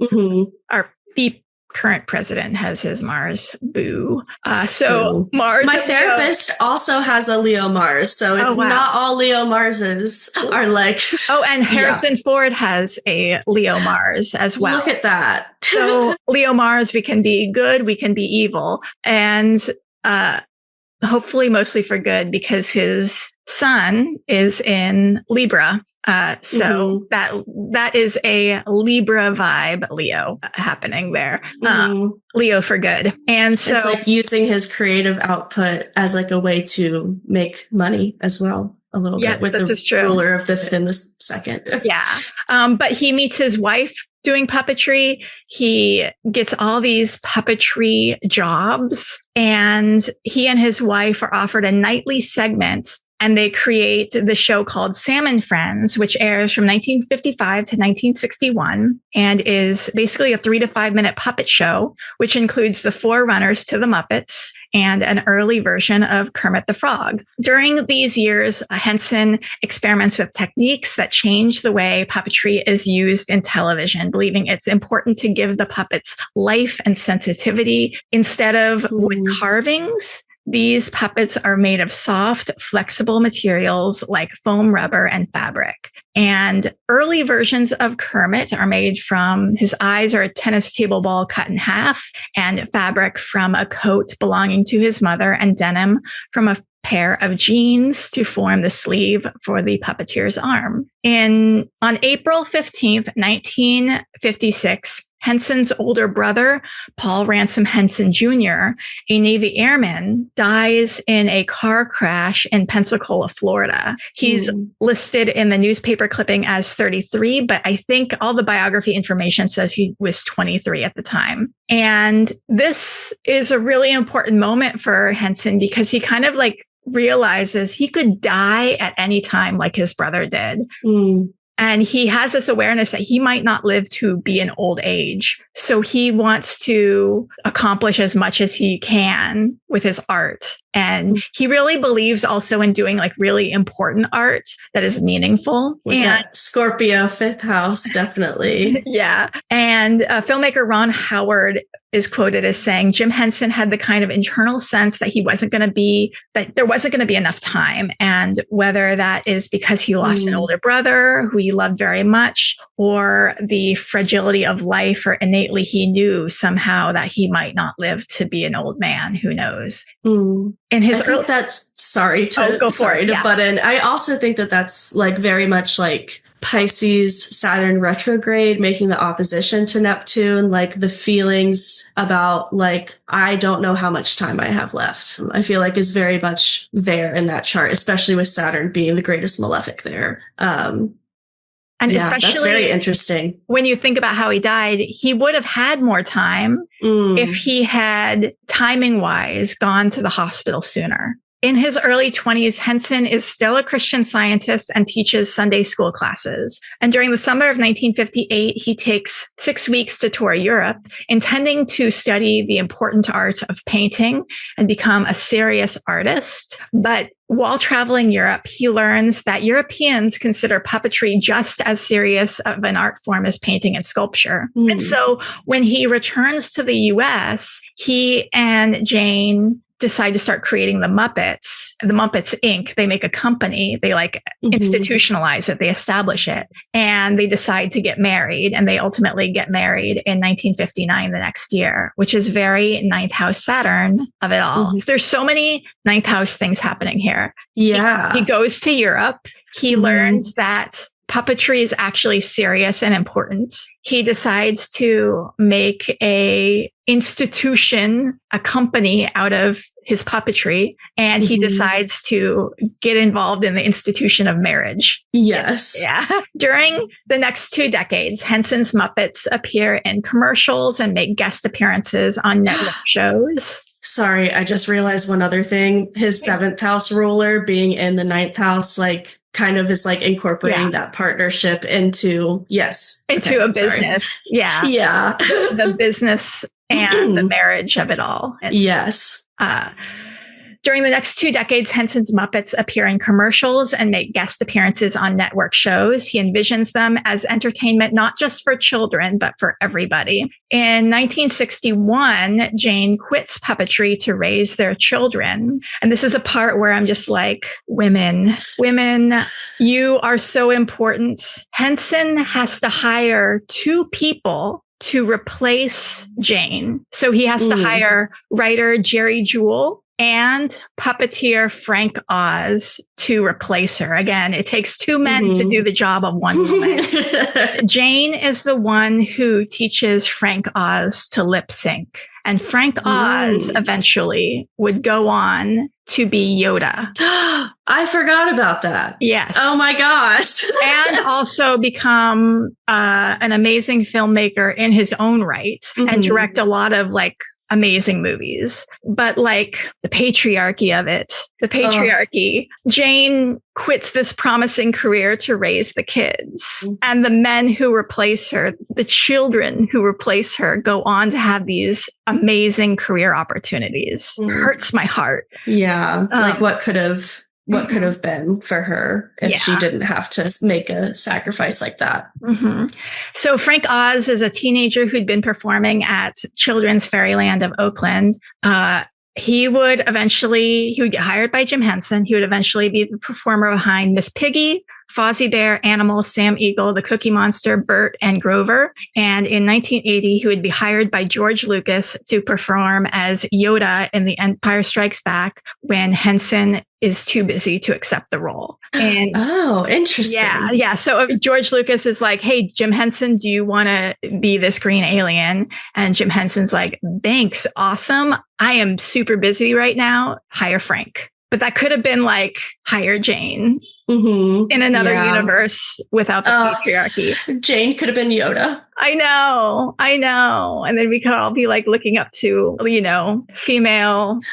the current president has his Mars. Boo. So Mars. My therapist also has a Leo Mars. So it's not all Leo Marses are like. Oh, and Harrison Ford has a Leo Mars as well. Look at that. So Leo Mars, we can be good, we can be evil. And hopefully mostly for good, because his sun is in Libra. So that is a Libra vibe, Leo happening there. Leo for good. And so it's like using his creative output as like a way to make money as well. A little bit with the ruler of the 5th and the 2nd. Yeah. But he meets his wife doing puppetry. He gets all these puppetry jobs, and he and his wife are offered a nightly segment And they create the show called Salmon Friends, which airs from 1955 to 1961 and is basically a 3 to 5 minute puppet show, which includes the forerunners to the Muppets and an early version of Kermit the Frog. During these years, Henson experiments with techniques that change the way puppetry is used in television, believing it's important to give the puppets life and sensitivity instead of wood carvings. These puppets are made of soft, flexible materials like foam, rubber, and fabric. And early versions of Kermit are made from his eyes are a tennis table ball cut in half, and fabric from a coat belonging to his mother, and denim from a pair of jeans to form the sleeve for the puppeteer's arm. On April 15th, 1956, Henson's older brother, Paul Ransom Henson Jr., a Navy airman, dies in a car crash in Pensacola, Florida. He's listed in the newspaper clipping as 33, but I think all the biography information says he was 23 at the time. And this is a really important moment for Henson because he kind of like realizes he could die at any time like his brother did. And he has this awareness that he might not live to be an old age. So he wants to accomplish as much as he can with his art. And he really believes also in doing like really important art that is meaningful. With that Scorpio 5th house, definitely. Yeah. And filmmaker Ron Howard is quoted as saying, Jim Henson had the kind of internal sense that there wasn't going to be enough time. And whether that is because he lost an older brother who he loved very much, or the fragility of life, or innately he knew somehow that he might not live to be an old man. Who knows? In his sorry to butt in. I also think that that's like very much like Pisces, Saturn retrograde, making the opposition to Neptune, like the feelings about like, I don't know how much time I have left. I feel like is very much there in that chart, especially with Saturn being the greatest malefic there. And especially that's very interesting. When you think about how he died, he would have had more time if he had, timing wise, gone to the hospital sooner. In his early 20s, Henson is still a Christian Scientist and teaches Sunday school classes. And during the summer of 1958, he takes 6 weeks to tour Europe, intending to study the important art of painting and become a serious artist. But while traveling Europe, he learns that Europeans consider puppetry just as serious of an art form as painting and sculpture. And so when he returns to the US, he and Jane decide to start creating the Muppets Inc. They make a company. They institutionalize it. They establish it, and they decide to get married. And they ultimately get married in 1959, the next year, which is very ninth house Saturn of it all. So there's so many ninth house things happening here. Yeah. He goes to Europe. He learns that puppetry is actually serious and important. He decides to make a company out of his puppetry, and he decides to get involved in the institution of marriage. Yes. Yeah. During the next 2 decades, Henson's Muppets appear in commercials and make guest appearances on network shows. Sorry, I just realized one other thing. His 7th house ruler being in the 9th house, like kind of is like incorporating that partnership into a business. Sorry. Yeah. Yeah. the business and the marriage of it all. And, during the next 2 decades, Henson's Muppets appear in commercials and make guest appearances on network shows. He envisions them as entertainment, not just for children, but for everybody. In 1961, Jane quits puppetry to raise their children. And this is a part where I'm just like, women, you are so important. Henson has to hire 2 people to replace Jane. So he has to hire writer Jerry Jewell and puppeteer Frank Oz to replace her. Again, it takes 2 men to do the job of 1 woman. Jane is the one who teaches Frank Oz to lip sync. And Frank Oz eventually would go on to be Yoda. I forgot about that. Yes. Oh my gosh. And also become an amazing filmmaker in his own right and direct a lot of like amazing movies, but like the patriarchy of it, Jane quits this promising career to raise the kids, and the men who replace her, the children who replace her, go on to have these amazing career opportunities. Hurts my heart. Yeah. Like what could have been for her if she didn't have to make a sacrifice like that. So Frank Oz is a teenager who'd been performing at Children's Fairyland of Oakland. He would get hired by Jim Henson. He would eventually be the performer behind Miss Piggy, Fozzie Bear, Animal, Sam Eagle, the Cookie Monster, Bert, and Grover. And in 1980, he would be hired by George Lucas to perform as Yoda in The Empire Strikes Back when Henson is too busy to accept the role. And oh, interesting. Yeah. So George Lucas is like, hey, Jim Henson, do you want to be this green alien? And Jim Henson's like, thanks. Awesome. I am super busy right now. Hire Frank. But that could have been like, hire Jane. In another universe without the patriarchy. Jane could have been Yoda. I know. And then we could all be like looking up to, female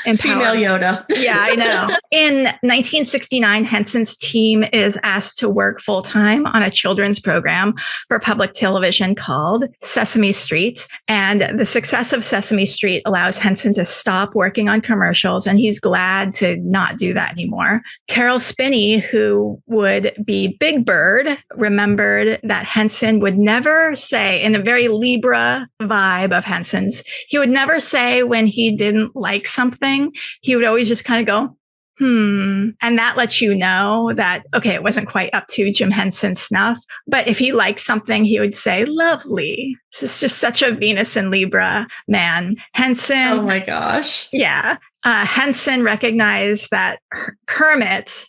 Yoda. Yeah, I know. In 1969, Henson's team is asked to work full time on a children's program for public television called Sesame Street. And the success of Sesame Street allows Henson to stop working on commercials, and he's glad to not do that anymore. Carol Spinney, who would be Big Bird, remembered that Henson would never say, in a very Libra vibe of Henson's, he would never say when he didn't like something. He would always just kind of go, And that lets you know that, okay, it wasn't quite up to Jim Henson's snuff. But if he liked something, he would say, lovely. This is just such a Venus and Libra man. Henson. Oh my gosh. Yeah. Henson recognized that Kermit,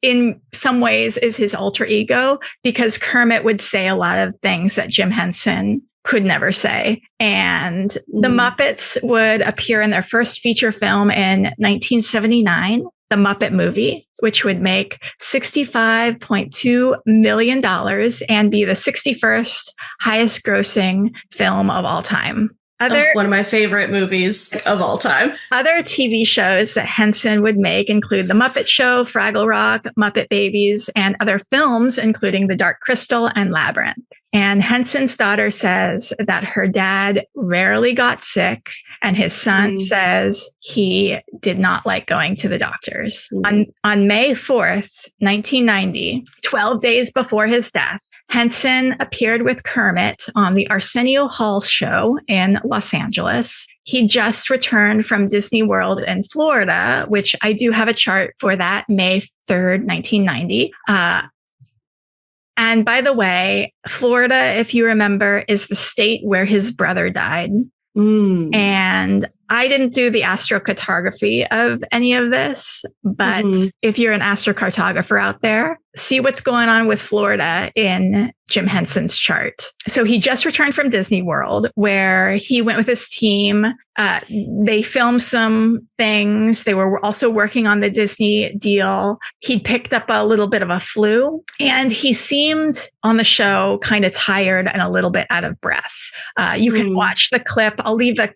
in some ways, is his alter ego, because Kermit would say a lot of things that Jim Henson could never say. And the Muppets would appear in their first feature film in 1979, The Muppet Movie, which would make $65.2 million and be the 61st highest grossing film of all time. One of my favorite movies of all time. Other TV shows that Henson would make include The Muppet Show, Fraggle Rock, Muppet Babies, and other films, including The Dark Crystal and Labyrinth. And Henson's daughter says that her dad rarely got sick, and his son says he did not like going to the doctors. On May 4th, 1990, 12 days before his death, Henson appeared with Kermit on the Arsenio Hall show in Los Angeles. He just returned from Disney World in Florida, which I do have a chart for that, May 3rd, 1990. And by the way, Florida, if you remember, is the state where his brother died. And I didn't do the astrocartography of any of this, but if you're an astrocartographer out there, see what's going on with Florida in Jim Henson's chart. So he just returned from Disney World, where he went with his team. They filmed some things. They were also working on the Disney deal. He picked up a little bit of a flu, and he seemed on the show kind of tired and a little bit out of breath. You can watch the clip. I'll leave a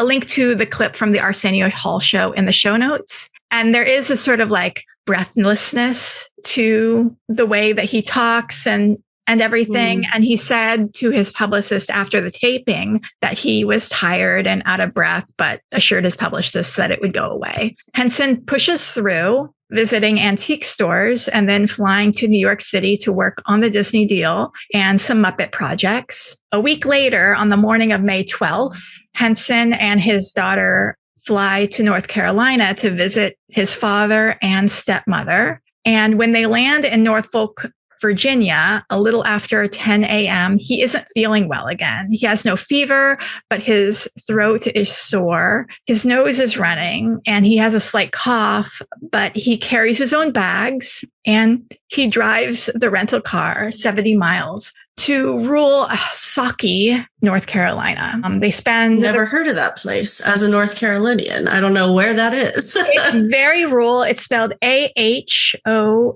link to the clip from the Arsenio Hall show in the show notes. And there is a sort of like breathlessness to the way that he talks and everything. And he said to his publicist after the taping that he was tired and out of breath, but assured his publicist that it would go away. Henson pushes through, visiting antique stores and then flying to New York City to work on the Disney deal and some Muppet projects. A week later, on the morning of May 12th, Henson and his daughter fly to North Carolina to visit his father and stepmother. And when they land in Norfolk, Virginia, a little after 10 a.m., he isn't feeling well again. He has no fever, but his throat is sore. His nose is running, and he has a slight cough, but he carries his own bags, and he drives the rental car 70 miles to rural Saukey, North Carolina. They spend... Never heard of that place as a North Carolinian. I don't know where that is. It's very rural. It's spelled Ahoskie,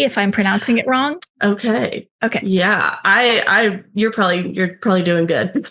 if I'm pronouncing it wrong. Okay. Okay. Yeah. You're probably doing good.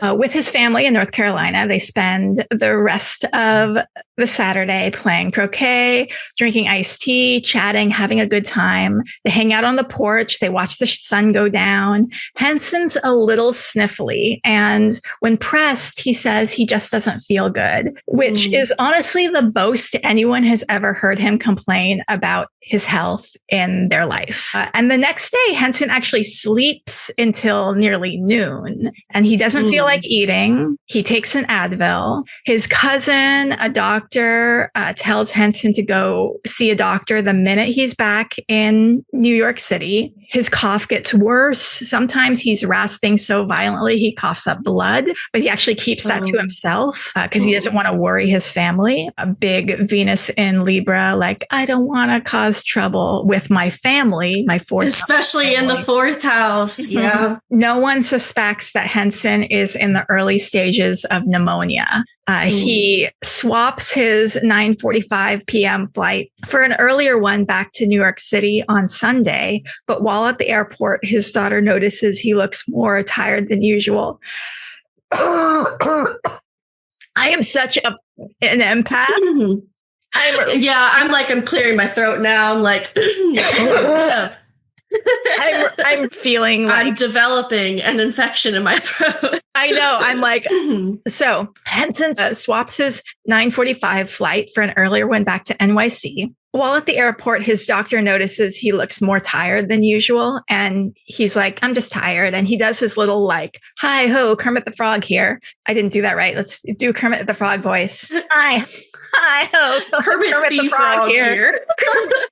With his family in North Carolina, they spend the rest of the Saturday playing croquet, drinking iced tea, chatting, having a good time. They hang out on the porch. They watch the sun go down. Henson's a little sniffly. And when pressed, he says he just doesn't feel good, which is honestly the most anyone has ever heard him complain about his health in their life. And the next day, Henson actually sleeps until nearly noon, and he doesn't feel like eating. He takes an Advil. His cousin, a doctor, tells Henson to go see a doctor the minute he's back in New York City. His cough gets worse. Sometimes he's rasping so violently he coughs up blood, but he actually keeps that to himself because he doesn't want to worry his family. A big Venus in Libra, like, I don't want to cause trouble with my family, my fourth house. Especially in the fourth house. Yeah. No one suspects that Henson is in the early stages of pneumonia. He swaps his 9:45 p.m. flight for an earlier one back to New York City on Sunday. But while at the airport, his daughter notices he looks more tired than usual. I am such an empath. I'm clearing my throat now. I'm like, I'm feeling like I'm developing an infection in my throat. I know. I'm like, so Henson swaps his 9:45 flight for an earlier one back to NYC. While at the airport, his doctor notices he looks more tired than usual. And he's like, I'm just tired. And he does his little like, hi ho, Kermit the Frog here. I didn't do that right. Let's do Kermit the Frog voice. Hi ho, Kermit the Frog here.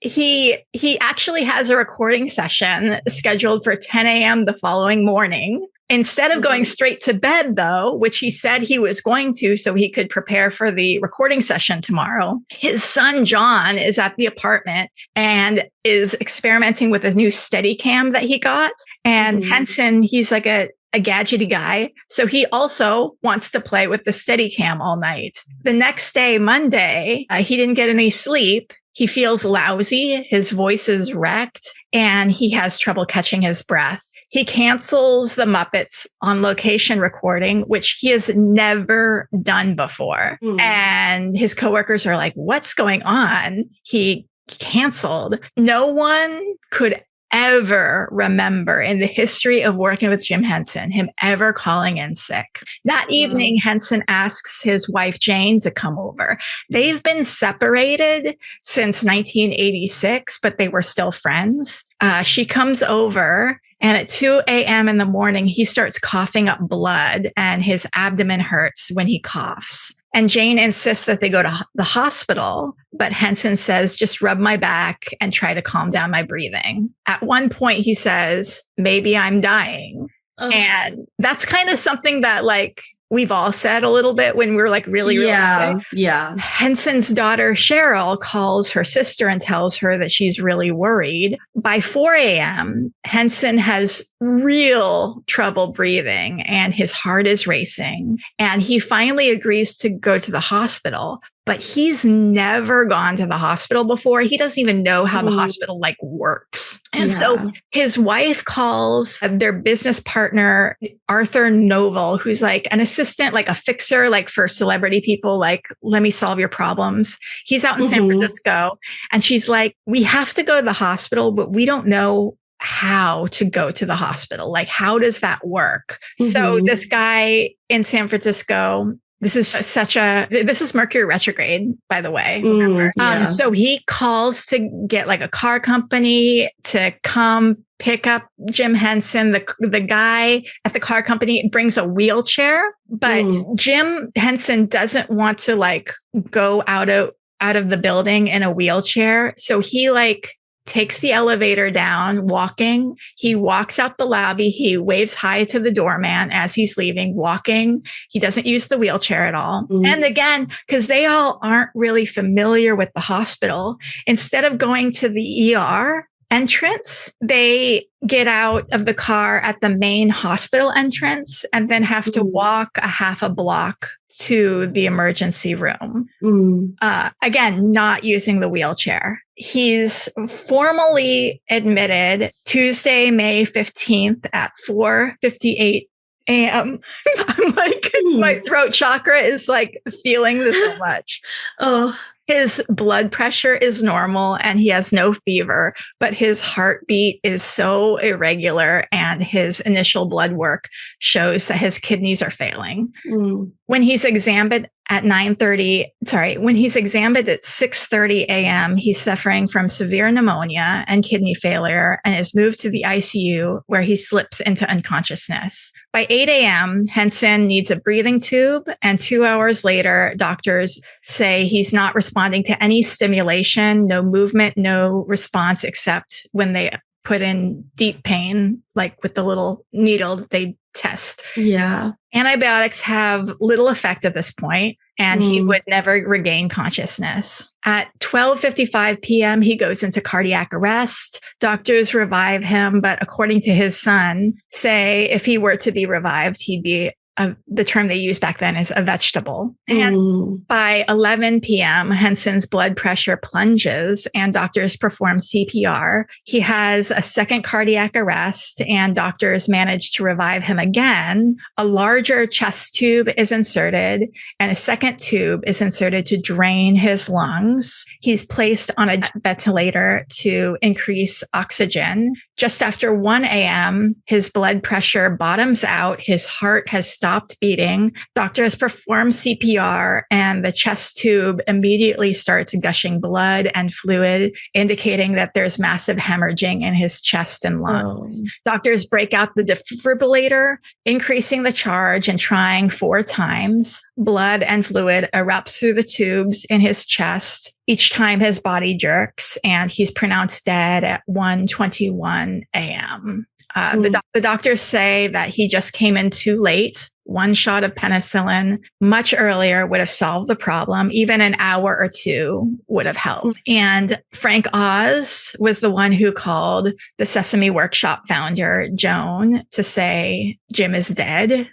He actually has a recording session scheduled for 10 a.m. the following morning. Instead of going straight to bed, though, which he said he was going to so he could prepare for the recording session tomorrow, his son, John, is at the apartment and is experimenting with a new Steadicam that he got. And Henson, he's like a gadgety guy. So he also wants to play with the Steadicam all night. The next day, Monday, he didn't get any sleep. He feels lousy. His voice is wrecked and he has trouble catching his breath. He cancels the Muppets on location recording, which he has never done before. And his coworkers are like, what's going on? He canceled. No one could ever remember in the history of working with Jim Henson, him ever calling in sick. That evening, Henson asks his wife, Jane, to come over. They've been separated since 1986, but they were still friends. She comes over. And at 2 a.m. in the morning, he starts coughing up blood and his abdomen hurts when he coughs. And Jane insists that they go to the hospital, but Henson says, just rub my back and try to calm down my breathing. At one point, he says, maybe I'm dying. And that's kind of something that like we've all said a little bit when we're like really sick. Yeah. Henson's daughter, Cheryl, calls her sister and tells her that she's really worried. By 4 a.m., Henson has real trouble breathing and his heart is racing. And he finally agrees to go to the hospital. But he's never gone to the hospital before. He doesn't even know how the hospital like works. And so his wife calls their business partner, Arthur Novel, who's like an assistant, like a fixer, like for celebrity people, like, let me solve your problems. He's out in San Francisco. And she's like, we have to go to the hospital, but we don't know how to go to the hospital. Like, how does that work? So this guy in San Francisco, this is Mercury retrograde, by the way. So he calls to get like a car company to come pick up Jim Henson. The guy at the car company brings a wheelchair, but Jim Henson doesn't want to like go out of the building in a wheelchair. So he like takes the elevator down, walking. He walks out the lobby. He waves hi to the doorman as he's leaving, walking. He doesn't use the wheelchair at all. And again, because they all aren't really familiar with the hospital, instead of going to the ER, entrance. They get out of the car at the main hospital entrance and then have to walk a half a block to the emergency room. Again, not using the wheelchair. He's formally admitted Tuesday, May 15th at 4:58 a.m. I'm like, my throat chakra is like feeling this so much. His blood pressure is normal and he has no fever, but his heartbeat is so irregular and his initial blood work shows that his kidneys are failing. When he's examined at 6:30 a.m., he's suffering from severe pneumonia and kidney failure and is moved to the ICU where he slips into unconsciousness. By 8 a.m., Henson needs a breathing tube, and 2 hours later, doctors say he's not responding to any stimulation, no movement, no response, except when they put in deep pain, like with the little needle that they test. Yeah. Antibiotics have little effect at this point, and he would never regain consciousness. At 12:55 p.m., he goes into cardiac arrest. Doctors revive him, but according to his son, say if he were to be revived, he'd be the term they used back then is a vegetable. And by 11 p.m., Henson's blood pressure plunges and doctors perform CPR. He has a second cardiac arrest and doctors manage to revive him again. A larger chest tube is inserted and a second tube is inserted to drain his lungs. He's placed on a ventilator to increase oxygen. Just after 1 a.m., his blood pressure bottoms out. His heart has stopped beating. Doctors perform CPR and the chest tube immediately starts gushing blood and fluid, indicating that there's massive hemorrhaging in his chest and lungs. Doctors break out the defibrillator, increasing the charge and trying 4 times. Blood and fluid erupts through the tubes in his chest. Each time his body jerks and he's pronounced dead at 1:21 a.m. The doctors say that he just came in too late. 1 shot of penicillin much earlier would have solved the problem. Even an hour or 2 would have helped. And Frank Oz was the one who called the Sesame Workshop founder, Joan, to say Jim is dead.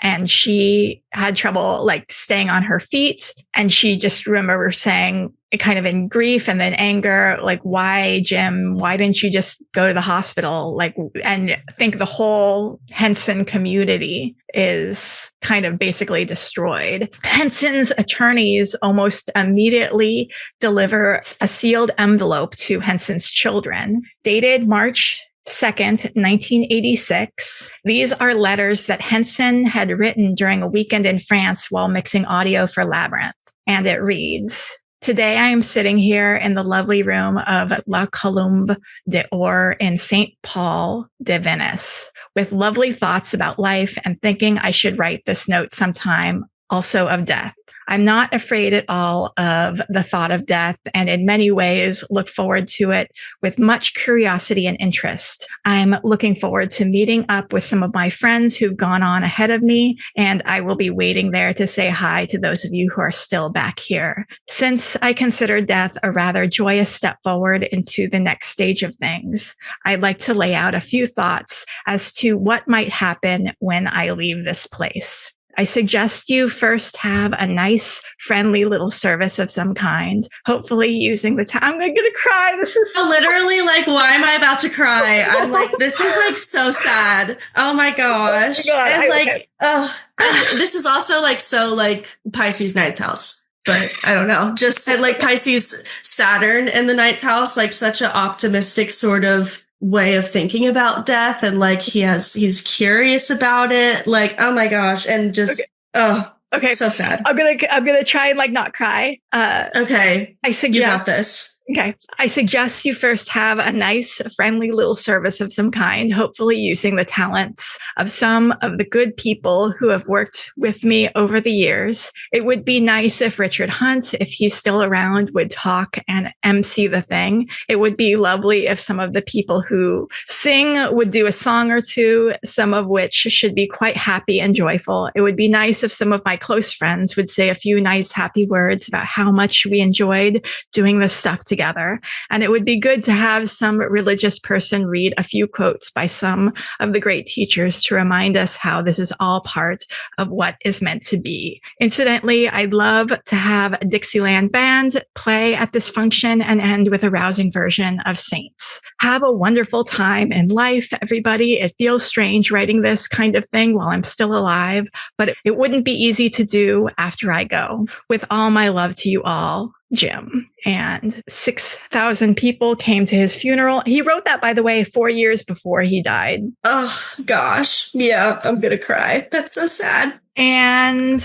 And she had trouble like staying on her feet. And she just remembers saying kind of in grief and then anger, like, why, Jim, why didn't you just go to the hospital? Like, and I think the whole Henson community is kind of basically destroyed. Henson's attorneys almost immediately deliver a sealed envelope to Henson's children, dated March 2nd, 1986. These are letters that Henson had written during a weekend in France while mixing audio for Labyrinth. And it reads, "Today I am sitting here in the lovely room of La Colombe d'Or in St. Paul de Venice with lovely thoughts about life and thinking I should write this note sometime, also of death. I'm not afraid at all of the thought of death and in many ways look forward to it with much curiosity and interest. I'm looking forward to meeting up with some of my friends who've gone on ahead of me, and I will be waiting there to say hi to those of you who are still back here. Since I consider death a rather joyous step forward into the next stage of things, I'd like to lay out a few thoughts as to what might happen when I leave this place. I suggest you first have a nice, friendly little service of some kind, hopefully using the time. I'm going to cry. This is literally like, why am I about to cry? I'm like, this is like so sad. Oh my gosh. Oh my God, and this is also like, so like Pisces 9th house. But I don't know, just like Pisces Saturn in the 9th house, like such an optimistic sort of way of thinking about death, and like he's curious about it, like, oh my gosh, and just okay, so sad. I'm gonna try and like not cry. Okay, I suggest you got this. Okay. I suggest you first have a nice, friendly little service of some kind, hopefully using the talents of some of the good people who have worked with me over the years. It would be nice if Richard Hunt, if he's still around, would talk and MC the thing. It would be lovely if some of the people who sing would do a song or two, some of which should be quite happy and joyful. It would be nice if some of my close friends would say a few nice, happy words about how much we enjoyed doing this stuff together. together. And it would be good to have some religious person read a few quotes by some of the great teachers to remind us how this is all part of what is meant to be. Incidentally, I'd love to have a Dixieland band play at this function and end with a rousing version of Saints. Have a wonderful time in life, everybody. It feels strange writing this kind of thing while I'm still alive, but it wouldn't be easy to do after I go. With all my love to you all, Jim. And 6,000 people came to his funeral. He wrote that, by the way, 4 years before he died. Oh, gosh. Yeah, I'm going to cry. That's so sad. And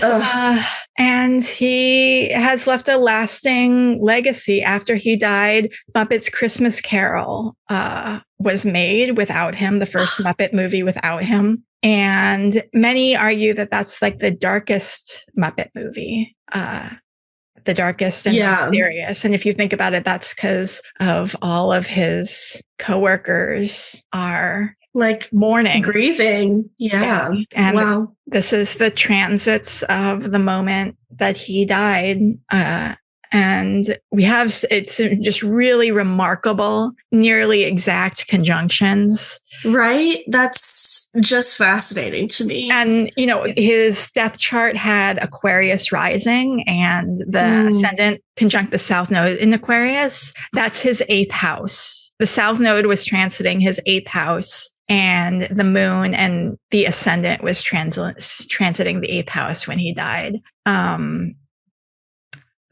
he has left a lasting legacy. After he died, Muppet's Christmas Carol was made without him, the first Muppet movie without him. And many argue that that's like the darkest Muppet movie, the darkest and most serious. And if you think about it, that's because of all of his coworkers are like mourning, grieving. Yeah. And wow. This is the transits of the moment that he died. And we have, it's just really remarkable, nearly exact conjunctions. Right? That's just fascinating to me. And, you know, his death chart had Aquarius rising and the ascendant conjunct the South Node in Aquarius. That's his 8th house. The South Node was transiting his 8th house, and the moon and the ascendant was transiting the 8th house when he died.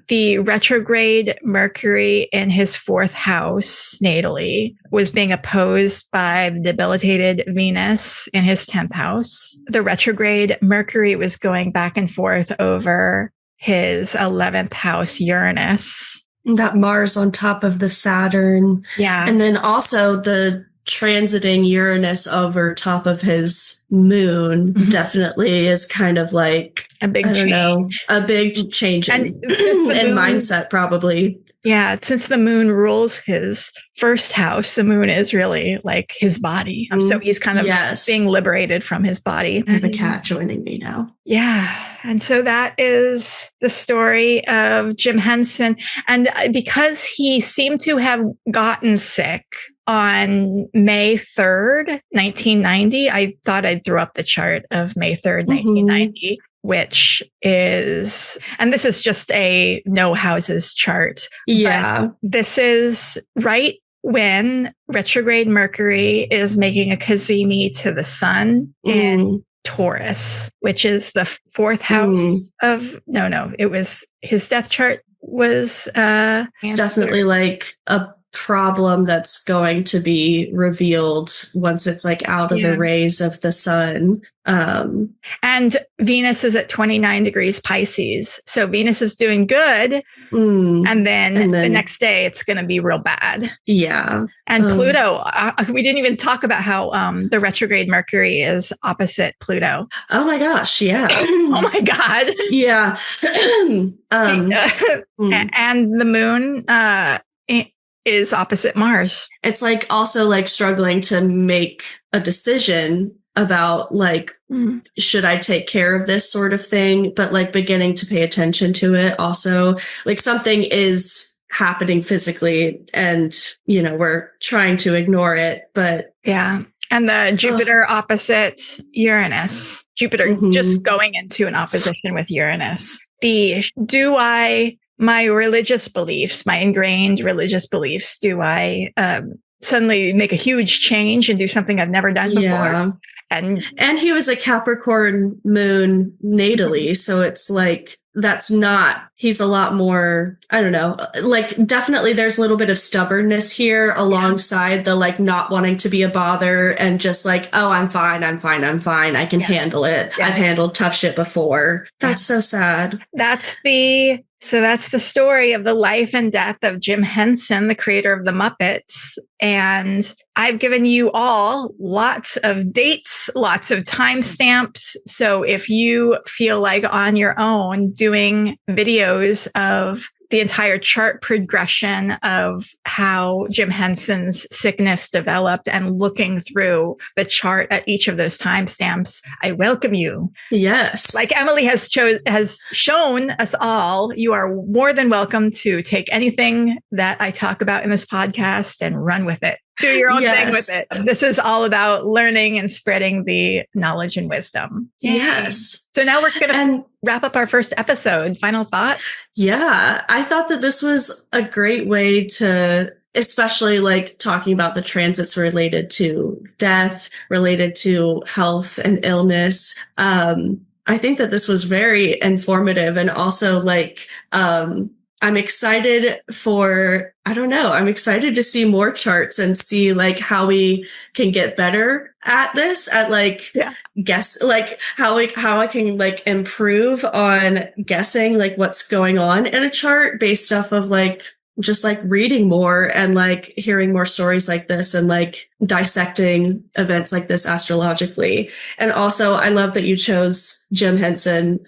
The retrograde Mercury in his 4th house natally was being opposed by the debilitated Venus in his 10th house. The retrograde Mercury was going back and forth over his 11th house Uranus. That Mars on top of the Saturn. Yeah. And then also the transiting Uranus over top of his moon definitely is kind of like a big change. A big change in mindset, probably. Yeah, since the moon rules his 1st house, the moon is really like his body. So he's kind of being liberated from his body. I have a cat joining me now. Yeah. And so that is the story of Jim Henson. And because he seemed to have gotten sick on May 3rd, 1990, I thought I'd throw up the chart of May 3rd, 1990. Which is, and this is just a no houses chart. Yeah. This is right when retrograde Mercury is making a cazimi to the sun in Taurus, which is the 4th house of, it was his death chart was, it's definitely like a problem that's going to be revealed once it's like out of the rays of the sun. And Venus is at 29 degrees Pisces. So Venus is doing good. And then the next day it's going to be real bad. Yeah. And Pluto, we didn't even talk about how the retrograde Mercury is opposite Pluto. Oh my gosh. Yeah. Oh my God. Yeah. And the moon, is opposite Mars. It's like also like struggling to make a decision about like, should I take care of this sort of thing? But like beginning to pay attention to it also, like something is happening physically and, you know, we're trying to ignore it, but yeah. And the Jupiter opposite Uranus, Jupiter just going into an opposition with Uranus. My religious beliefs, my ingrained religious beliefs, do I suddenly make a huge change and do something I've never done before? Yeah. And he was a Capricorn moon natally. So it's like, he's a lot more, I don't know, like definitely there's a little bit of stubbornness here alongside the like not wanting to be a bother and just like, oh, I'm fine. I can handle it. I've handled tough shit before. That's so sad. That's the story of the life and death of Jim Henson, the creator of the Muppets. And I've given you all lots of dates, lots of timestamps. So if you feel like on your own doing videos of the entire chart progression of how Jim Henson's sickness developed and looking through the chart at each of those timestamps, I welcome you. Yes. Like Emily has shown us all, you are more than welcome to take anything that I talk about in this podcast and run with it. Do your own thing with it. This is all about learning and spreading the knowledge and wisdom. Yay. Yes. So now we're going to wrap up our first episode. Final thoughts? Yeah, I thought that this was a great way to, especially like talking about the transits related to death, related to health and illness. I think that this was very informative, and also like, I'm excited I'm excited to see more charts and see like how we can get better at this, at like guess, like how I can like improve on guessing like what's going on in a chart based off of like just like reading more and like hearing more stories like this and like dissecting events like this astrologically. And also I love that you chose Jim Henson,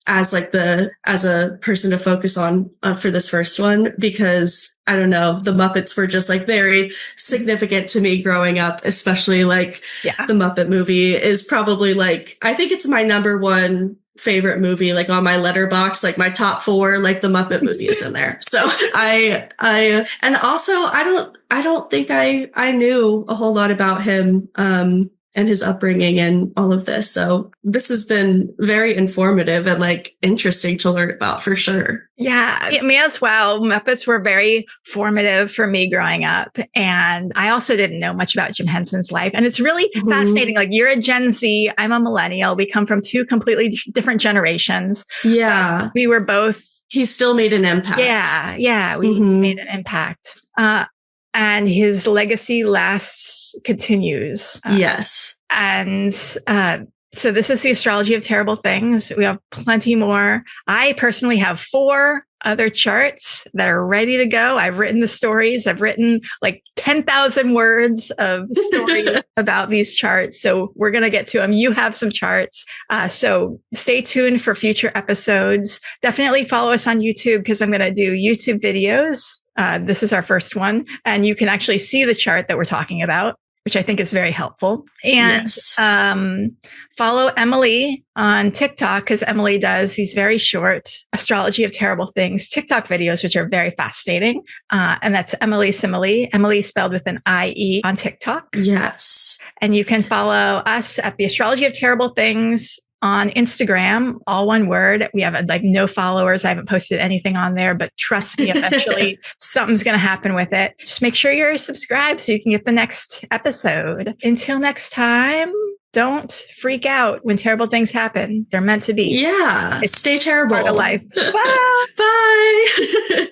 as a person to focus on for this first one, because I don't know, the Muppets were just like very significant to me growing up, especially like the Muppet movie is probably like, I think it's my number one favorite movie, like on my letterbox, like my top 4, like the Muppet movie is in there. So and also I don't think I knew a whole lot about him, and his upbringing and all of this. So this has been very informative and like interesting to learn about for sure. Yeah, me as well. Muppets were very formative for me growing up. And I also didn't know much about Jim Henson's life. And it's really fascinating. Like you're a Gen Z, I'm a millennial. We come from 2 completely different generations. Yeah. We were both. He still made an impact. Yeah. We made an impact. And his legacy continues. Yes. And so this is the Astrology of Terrible Things. We have plenty more. I personally have 4 other charts that are ready to go. I've written the stories. I've written like 10,000 words of stories about these charts. So we're going to get to them. You have some charts. So stay tuned for future episodes. Definitely follow us on YouTube, because I'm going to do YouTube videos. This is our first one, and you can actually see the chart that we're talking about, which I think is very helpful. And follow Emily on TikTok, because Emily does these very short Astrology of Terrible Things TikTok videos, which are very fascinating. And that's Emily Simile, Emily spelled with an IE on TikTok. Yes. And you can follow us at the Astrology of Terrible Things on Instagram, all one word. We have like no followers. I haven't posted anything on there, but trust me, eventually something's going to happen with it. Just make sure you're subscribed so you can get the next episode. Until next time, don't freak out when terrible things happen. They're meant to be. Yeah. It's stay terrible. Part of life. Bye. Bye.